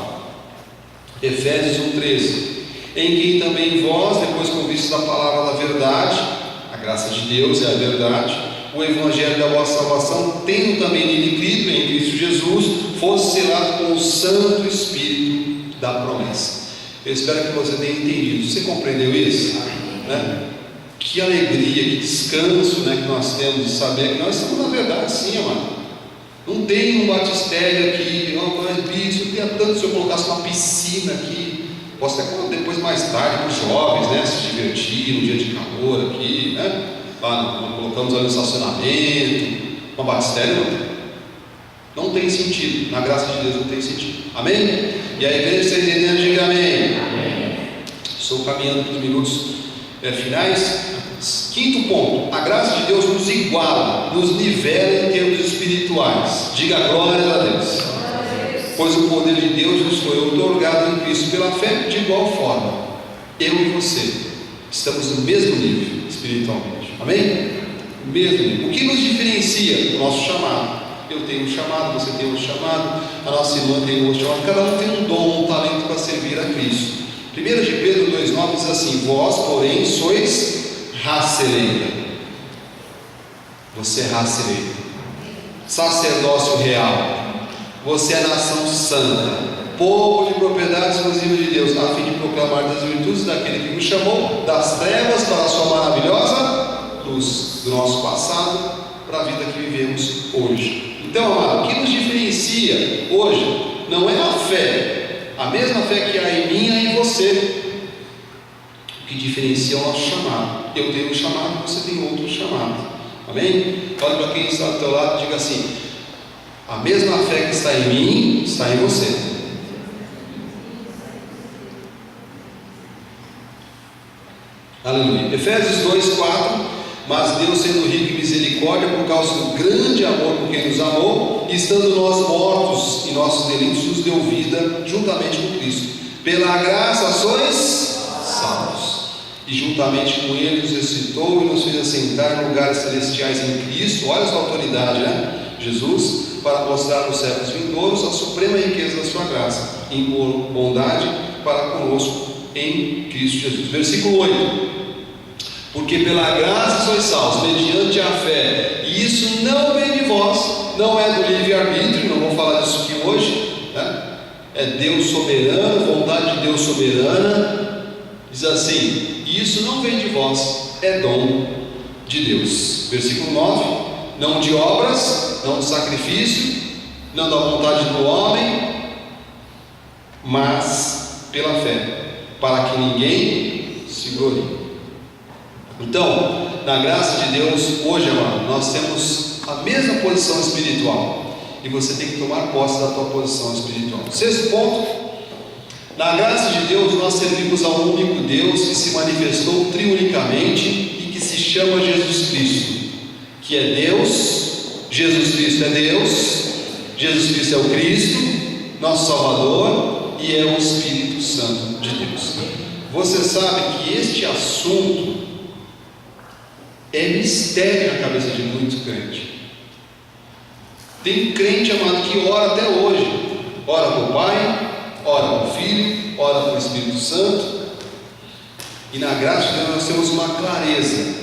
Efésios 1:13: em quem também vós, depois que ouvistes a palavra da verdade, a graça de Deus é a verdade, o evangelho da vossa salvação, tendo também nele crido, em Cristo Jesus, fosse selado com o Santo Espírito da promessa. Eu espero que você tenha entendido. Você compreendeu isso? Né? Que alegria, que descanso, né, que nós temos de saber que nós estamos na verdade, sim, amado. Não tem um batistério aqui, não, mas bispo, eu queria tanto se eu colocasse uma piscina aqui. Posso até depois, mais tarde, para os jovens, né, se divertir no dia de calor aqui, né? Lá nós colocamos ali no estacionamento, uma batistério não tem sentido, na graça de Deus não tem sentido, amém? E a igreja está entendendo, diga amém. Estou caminhando para os minutos finais. Quinto ponto: a graça de Deus nos iguala, nos nivela em termos espirituais. Diga glória a Deus. Pois o poder de Deus nos foi otorgado em Cristo pela fé. De igual forma, eu e você estamos no mesmo nível espiritualmente, amém? Mesmo nível. O que nos diferencia? O nosso chamado. Eu tenho um chamado, você tem outro chamado, a nossa irmã tem outro chamado, cada um tem um dom, um talento para servir a Cristo. 1 de Pedro 2,9 diz assim: vós, porém, sois raça eleita. Você é raça eleita, sacerdócio real. Você é nação santa, povo de propriedade exclusiva de Deus, a fim de proclamar das virtudes daquele que nos chamou das trevas para a sua maravilhosa luz, do nosso passado para a vida que vivemos hoje. Então, amado, o que nos diferencia hoje não é a fé, a mesma fé que há em mim e em você. O que diferencia é o nosso chamado. Eu tenho um chamado, você tem outro chamado, amém? Olha para quem está do teu lado e diga assim: a mesma fé que está em mim, está em você. Aleluia. Efésios 2:4: mas Deus, sendo rico em misericórdia, por causa do grande amor com quem nos amou, e estando nós mortos em nossos delitos, nos deu vida juntamente com Cristo. Pela graça sois salvos, e juntamente com Ele nos ressuscitou e nos fez assentar em lugares celestiais em Cristo. Olha essa autoridade, né? Jesus, para mostrar nos séculos vindouros a suprema riqueza da sua graça, em bondade para conosco em Cristo Jesus. Versículo 8: porque pela graça sois salvos, mediante a fé, e isso não vem de vós, não é do livre-arbítrio, não vou falar disso aqui hoje, é Deus soberano, vontade de Deus soberana. Diz assim: isso não vem de vós, é dom de Deus. Versículo 9: não de obras, não de sacrifício, não da vontade do homem, mas pela fé, para que ninguém se glorie. Então, na graça de Deus, hoje, amado, nós temos a mesma posição espiritual, e você tem que tomar posse da tua posição espiritual. Sexto ponto: na graça de Deus, nós servimos a um único Deus que se manifestou triunicamente e que se chama Jesus Cristo, que é Deus. Jesus Cristo é Deus, Jesus Cristo é o Cristo, nosso Salvador, e é o Espírito Santo de Deus. Você sabe que este assunto é mistério na cabeça de muitos crentes. Tem crente, amado, que ora até hoje, ora para o Pai, ora para o Filho, ora para o Espírito Santo, e na graça de Deus nós temos uma clareza,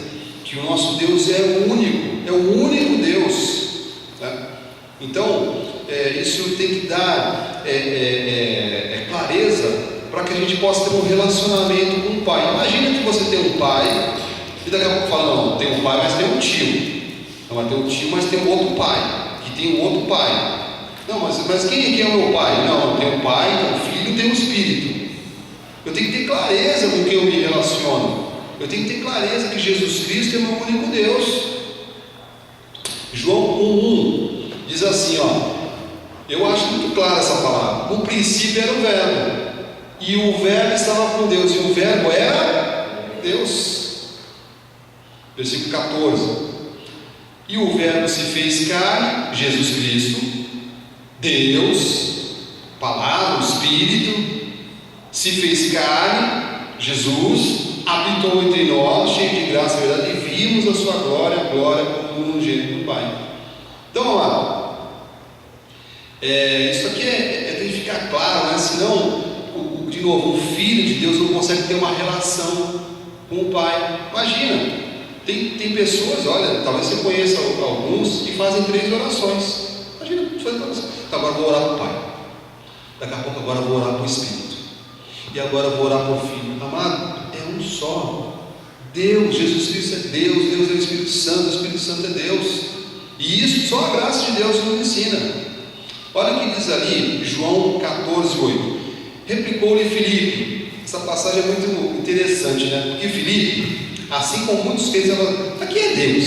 que o nosso Deus é o único Deus, né? Então, isso tem que dar clareza, para que a gente possa ter um relacionamento com o Pai. Imagina que você tem um pai, e daqui a pouco fala: não, tem um pai, mas tem um tio. Não, mas tem um tio, mas tem um outro pai, que tem um outro pai. Não, mas quem é o meu pai? Não, tem um pai, tem um filho, tem um espírito. Eu tenho que ter clareza com quem eu me relaciono. Eu tenho que ter clareza que Jesus Cristo é o meu único Deus. João 1,1 diz assim, eu acho muito clara essa palavra: no princípio era o verbo, e o verbo estava com Deus, e o verbo era Deus. Versículo 14: e o verbo se fez carne, Jesus Cristo, Deus, palavra, Espírito, se fez carne, Jesus, habitou entre nós, cheio de graça e verdade, e vimos a sua glória, como no unigênito do Pai. Então, vamos lá. Isso aqui tem que ficar claro, né? Senão, de novo, o Filho de Deus não consegue ter uma relação com o Pai. Imagina, tem pessoas, olha, talvez você conheça alguns que fazem 3 orações. Imagina, agora vou orar para o Pai, daqui a pouco agora vou orar para o Espírito, e agora vou orar para o Filho. Amado, é um só Deus. Jesus Cristo é Deus, Deus é o Espírito Santo é Deus, e isso só a graça de Deus nos ensina. Olha o que diz ali, João 14,8: replicou-lhe Filipe. Essa passagem é muito interessante, né? Porque Filipe, assim como muitos crentes, aqui é Deus,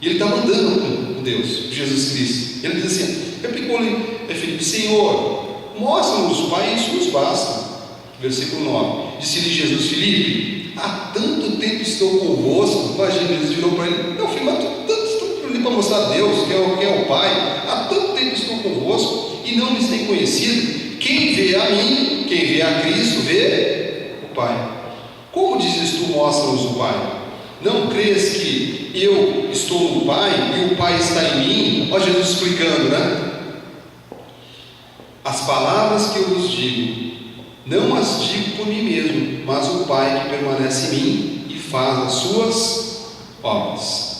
e ele estava andando com Deus, Jesus Cristo. Ele diz assim: replicou-lhe Filipe: Senhor, mostra-nos o Pai, isso nos basta. Versículo 9: disse-lhe Jesus: Filipe, há tanto tempo estou convosco. Imagina, Jesus virou para ele: meu filho, mas tanto estou ali para mostrar a Deus, que é o Pai. Há tanto tempo estou convosco e não me tem conhecido. Quem vê a mim, quem vê a Cristo, vê o Pai. Como dizes tu: mostra-nos o Pai? Não crês que eu estou no Pai e o Pai está em mim? Olha Jesus explicando, né? As palavras que eu vos digo, não as digo por mim mesmo, mas o Pai que permanece em mim e faz as suas obras.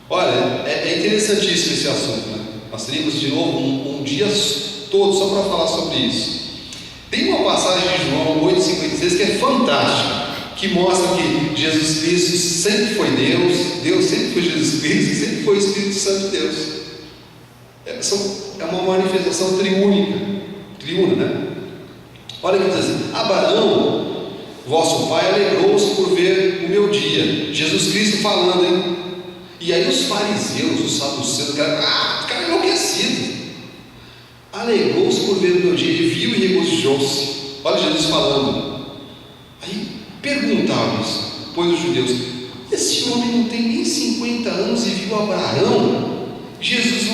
Olha, é interessantíssimo esse assunto, né? Nós teríamos de novo um dia todo só para falar sobre isso. Tem uma passagem de João 8,56 que é fantástica, que mostra que Jesus Cristo sempre foi Deus sempre foi Jesus Cristo, e sempre foi o Espírito Santo de Deus. É uma manifestação triúna, né? Olha o que diz assim: Abraão, vosso pai, alegrou-se por ver o meu dia. Jesus Cristo falando, hein? E aí os fariseus, os saduceus, ficaram enlouquecidos. Alegrou-se por ver o meu dia, ele viu e regozijou-se. Olha Jesus falando. Aí perguntavam isso, pois os judeus: esse homem não tem nem 50 anos e viu Abraão? Jesus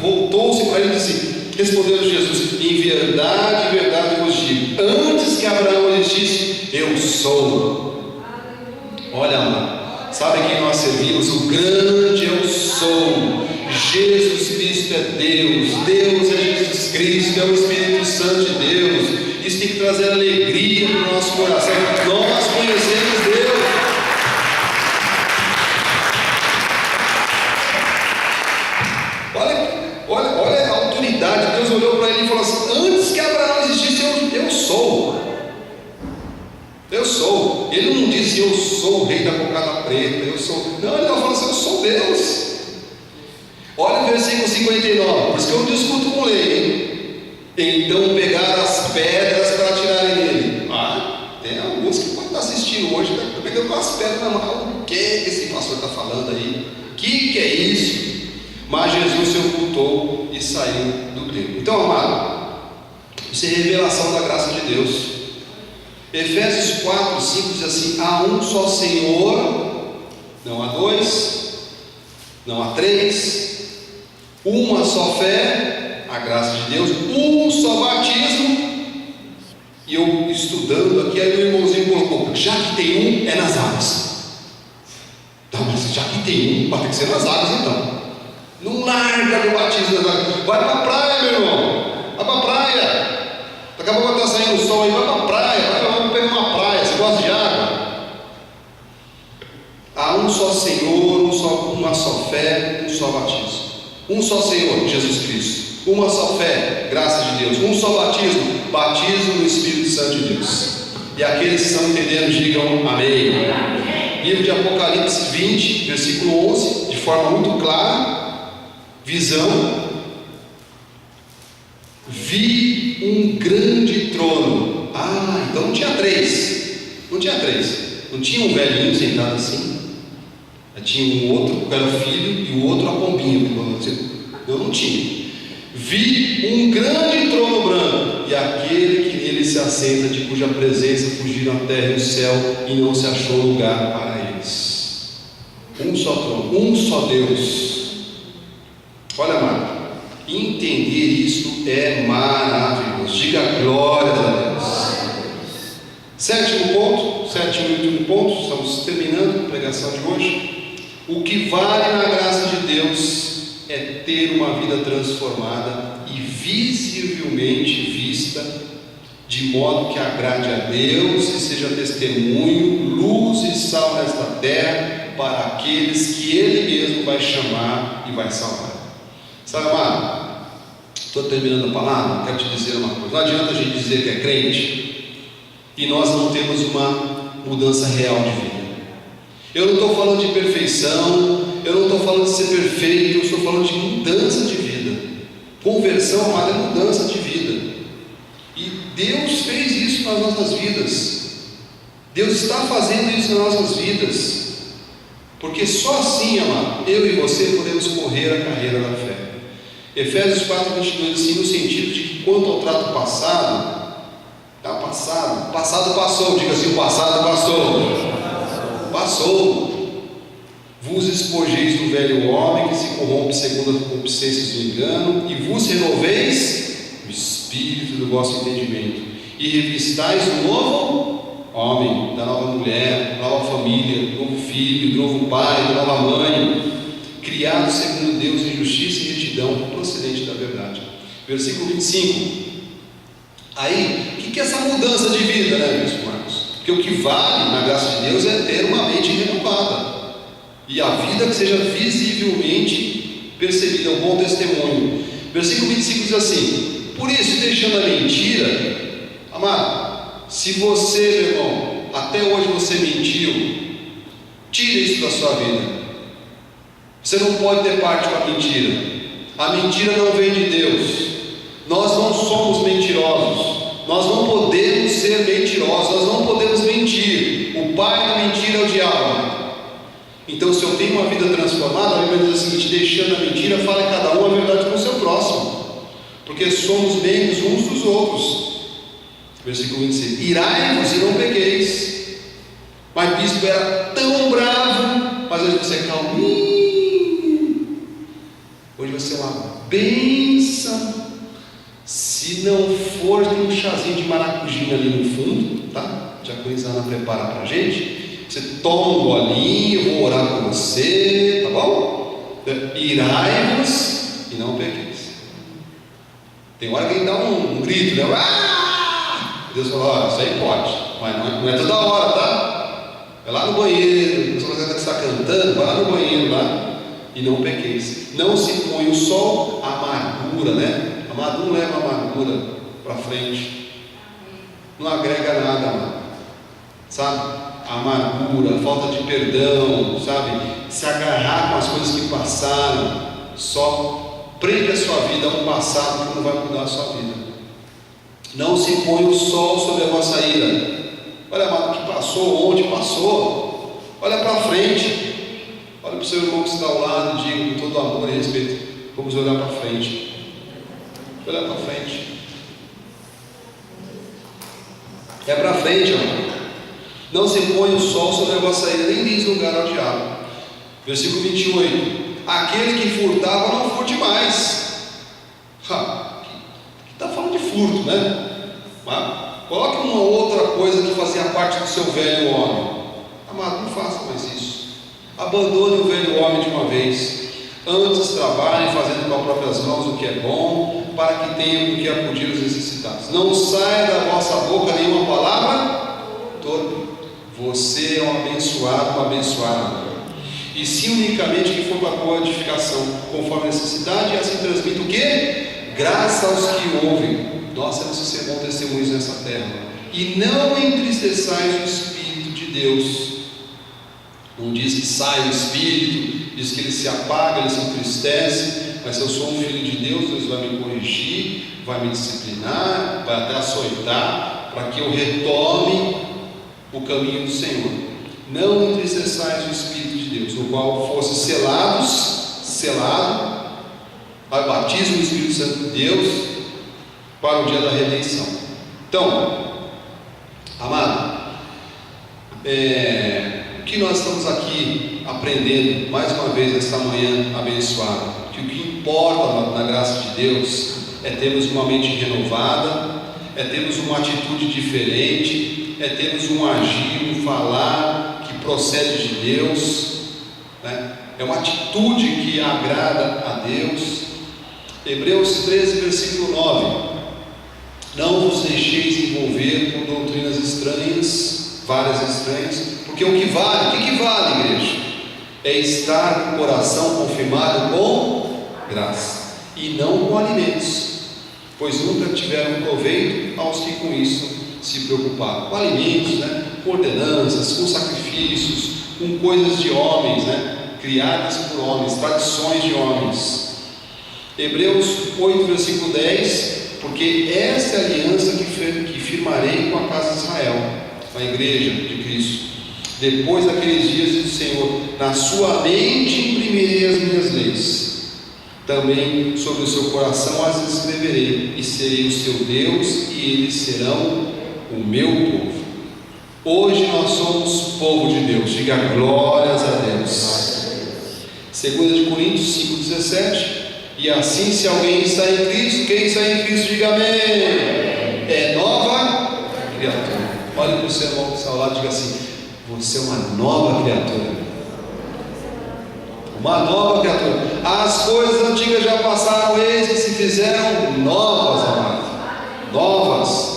voltou-se para ele e disse: respondeu Jesus: em verdade vos digo, antes que Abraão lhe disse, eu sou. Olha lá, sabe quem nós servimos? O grande eu sou. Jesus Cristo é Deus é Jesus Cristo, é o Espírito Santo de Deus. Isso tem que trazer alegria para o nosso coração. Nós conhecemos Deus. Olha a autoridade. Deus olhou para ele e falou assim: sou. Ele não disse eu sou o rei da cocada preta, eu sou. Não, ele estava falando assim, eu sou Deus. Olha o versículo 59, por isso que eu não discuto com lei, hein? Então pegaram as pedras para atirarem nele. Tem alguns que podem estar assistindo hoje, né? Estou pegando com as pedras na mão. O que esse pastor está falando aí? O que é isso? Mas Jesus se ocultou e saiu do templo. Então, amado, isso é revelação da graça de Deus. Efésios 4, 5 diz assim: há um só Senhor, não há dois, não há três, uma só fé, a graça de Deus, um só batismo. E eu estudando aqui, aí meu irmãozinho colocou: já que tem um, é nas águas. Então, mas já que tem um, vai ter que ser nas águas então. Não larga do batismo das águas. Vai para a praia, meu irmão. Vai para a praia. Daqui a pouco está saindo o sol aí, vai para a praia. Vamos pegar uma praia. Você gosta de água? Há um só Senhor, uma só fé, um só batismo. Um só Senhor, Jesus Cristo. Uma só fé, graça de Deus. Um só batismo, batismo no Espírito Santo de Deus. E aqueles que estão entendendo, digam amém. Livro de Apocalipse 20, versículo 11, de forma muito clara. Visão. Vi um grande trono. Então não tinha três. Não tinha três. Não tinha um velhinho sentado assim. Tinha um outro que era o filho e o outro a pombinha. Não tinha. Vi um grande trono branco, e aquele que nele se assenta, de cuja presença fugiram a terra e o céu, e não se achou lugar para eles. Um só trono, um só Deus. Olha, amado, entender isso é maravilhoso. Diga glórias a Deus. Sétimo ponto, sétimo e último ponto, estamos terminando a pregação de hoje. O que vale na graça de Deus é ter uma vida transformada e visivelmente vista, de modo que agrade a Deus e seja testemunho, luz e sal nesta terra para aqueles que Ele mesmo vai chamar e vai salvar. Sabe, amado, estou terminando a palavra, quero te dizer uma coisa. Não adianta a gente dizer que é crente e nós não temos uma mudança real de vida. Eu não estou falando de perfeição, eu não estou falando de ser perfeito, eu estou falando de mudança de vida. Conversão, amado, é mudança de vida. E Deus fez isso nas nossas vidas. Deus está fazendo isso nas nossas vidas. Porque só assim, amado, eu e você podemos correr a carreira da fé. Efésios 4, 22, assim, no sentido de que quanto ao trato passado, está passado, passado passou, diga assim, o passado passou. Vos espojeis do velho homem que se corrompe segundo as concupiscências do engano, e vos renoveis o espírito do vosso entendimento, e revistais o novo homem, da nova mulher, da nova família, do novo filho, do novo pai, da nova mãe, criado segundo Deus em justiça e retidão, procedente da verdade. Versículo 25. Aí, o que é essa mudança de vida, né, meus irmãos? Porque o que vale na graça de Deus é ter uma mente renovada. E a vida que seja visivelmente percebida, um bom testemunho. Versículo 25 diz assim: por isso, deixando a mentira, amado, se você, meu irmão, até hoje você mentiu, tire isso da sua vida. Você não pode ter parte com a mentira. A mentira não vem de Deus. Nós não somos mentirosos. Nós não podemos ser mentirosos. Nós não podemos mentir. O pai da mentira é o diabo. Então, se eu tenho uma vida transformada, a Bíblia diz o seguinte: deixando a mentira, fale cada um a verdade com o seu próximo, porque somos membros uns dos outros. Versículo 26. Irai-vos e não pequeis. Mas o bispo era tão bravo, mas hoje você é calminho. Hoje vai ser uma bênção. Se não for, tem um chazinho de maracujina ali no fundo, tá? Já que a Isana prepara pra gente. Você toma um golinho, eu vou orar por você, tá bom? Irai-vos e não pequeis. Tem hora que ele dá um grito, né? Deus falou: isso aí pode, mas não é toda hora, tá? Vai lá no banheiro, você está cantando, vai lá no banheiro lá e não pequeis. Não se põe o sol, a amargura, né? Amado, não leva a amargura para frente, não agrega nada, amado. sabe? A amargura, a falta de perdão, sabe? Se agarrar com as coisas que passaram, só prende a sua vida a um passado que não vai mudar a sua vida. Não se põe o sol sobre a vossa ira. Olha, amado, o que passou ontem, passou. Olha para frente. Olha para o seu irmão que está ao lado e diga com todo amor e respeito: vamos olhar para frente. Olhar para frente. É para frente, amado. Não se põe o sol sobre a vossa ira, nem diz lugar ao diabo. Versículo 28. Aquele que furtava, não furte mais. Está falando de furto, né? Mas coloque uma outra coisa que fazia parte do seu velho homem. Amado, não faça mais isso. Abandone o velho homem de uma vez. Antes trabalhem fazendo com as próprias mãos o que é bom, para que tenham do que acudir os necessitados. Não saia da vossa boca nenhuma palavra torpe. Você é um abençoado, uma abençoada. E sim unicamente que for para a boa edificação, conforme a necessidade, e assim transmite o quê? Graça aos que ouvem. Nós temos que ser bons testemunhos nessa terra. E não entristeçais o Espírito de Deus. Não diz que sai o Espírito, diz que ele se apaga, ele se entristece. Mas se eu sou um filho de Deus, Deus vai me corrigir, vai me disciplinar, vai até açoitar, para que eu retome o caminho do Senhor. Não entristeçais o Espírito de Deus, no qual fosse selado ao batismo do Espírito Santo de Deus, para o dia da redenção. Então, amado, o que nós estamos aqui aprendendo mais uma vez nesta manhã abençoada? Que o que importa, amado, na graça de Deus é termos uma mente renovada, é termos uma atitude diferente, é termos um agir, um falar que procede de Deus, né? É uma atitude que agrada a Deus. Hebreus 13, versículo 9: não vos deixeis envolver por doutrinas estranhas, várias estranhas, porque o que vale, igreja? É estar com o coração confirmado com graça, e não com alimentos, pois nunca tiveram proveito aos que com isso se preocuparam. Com alimentos, né? Com ordenanças, com sacrifícios, com coisas de homens, né? Criadas por homens, tradições de homens. Hebreus 8, versículo 10: porque esta é a aliança que firmarei com a casa de Israel, a igreja de Cristo, depois daqueles dias, diz o Senhor: na sua mente imprimirei as minhas leis, também sobre o seu coração as escreverei, e serei o seu Deus, e eles serão o meu povo. Hoje nós somos povo de Deus. Diga glórias a Deus. 2 Coríntios 5,17: e assim, se alguém está em Cristo, quem está em Cristo, diga amém. É nova criatura. Olhe para o seu irmão que está ao lado e diga assim: você é uma nova criatura. Uma nova criatura. As coisas antigas já passaram, eis que se fizeram novas, amados.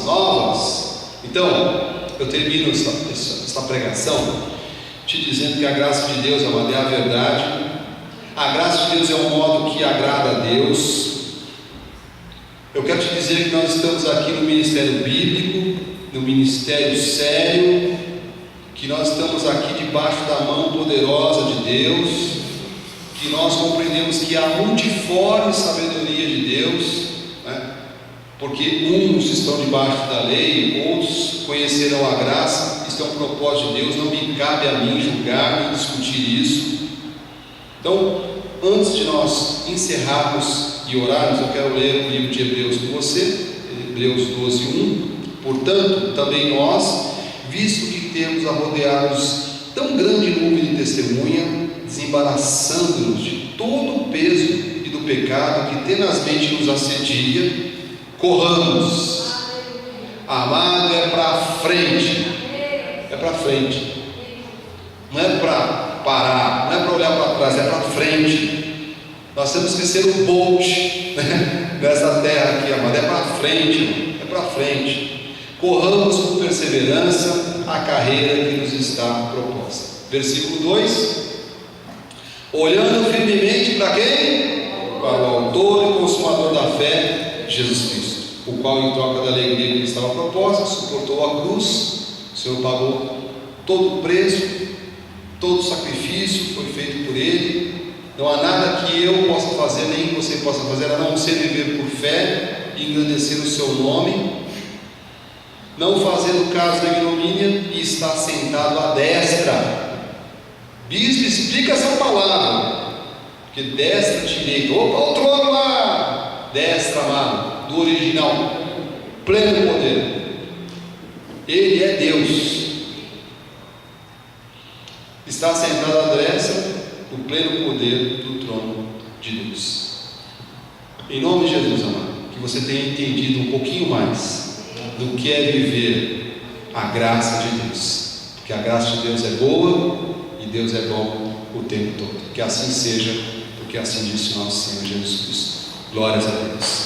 Novas. Então, eu termino esta pregação te dizendo que a graça de Deus, amado, é a verdade. A graça de Deus é um modo que agrada a Deus. Eu quero te dizer que nós estamos aqui no ministério bíblico, no ministério sério, que nós estamos aqui debaixo da mão poderosa de Deus, que nós compreendemos que há multiforme sabedoria de Deus, né? Porque uns estão debaixo da lei, outros conhecerão a graça. Isso é um propósito de Deus, não me cabe a mim julgar nem discutir isso. Então, antes de nós encerrarmos e orarmos, eu quero ler o livro de Hebreus com você, Hebreus 12, 1. Portanto, também nós, visto que temos a rodear-nos tão grande nuvem de testemunha, desembaraçando-nos de todo o peso e do pecado que tenazmente nos assedia, corramos. Amado, é para frente. É para frente. Não é para parar, não é para olhar para trás, é para frente. Nós temos que ser o Bolt, né? Nessa terra aqui, amado. É para frente, é para frente. Corramos com perseverança a carreira que nos está proposta. Versículo 2: olhando firmemente para quem? Para o autor e consumador da fé, Jesus Cristo, o qual, em troca da alegria que lhe estava proposta, suportou a cruz, O Senhor pagou todo o preço, todo o sacrifício foi feito por Ele. Não há nada que eu possa fazer, nem que você possa fazer, a não ser viver por fé e engrandecer o seu nome, não fazendo caso da ignomínia, e estar sentado à destra. Bispo, explica essa palavra, porque destra, direita, opa, o trono lá, destra, amado, do original, pleno poder. Ele é Deus, está sentado à destra do pleno poder do trono de Deus. Em nome de Jesus, amado, que você tenha entendido um pouquinho mais do que é viver a graça de Deus, porque a graça de Deus é boa e Deus é bom o tempo todo. Que assim seja, porque assim disse o nosso Senhor Jesus Cristo. Glórias a Deus.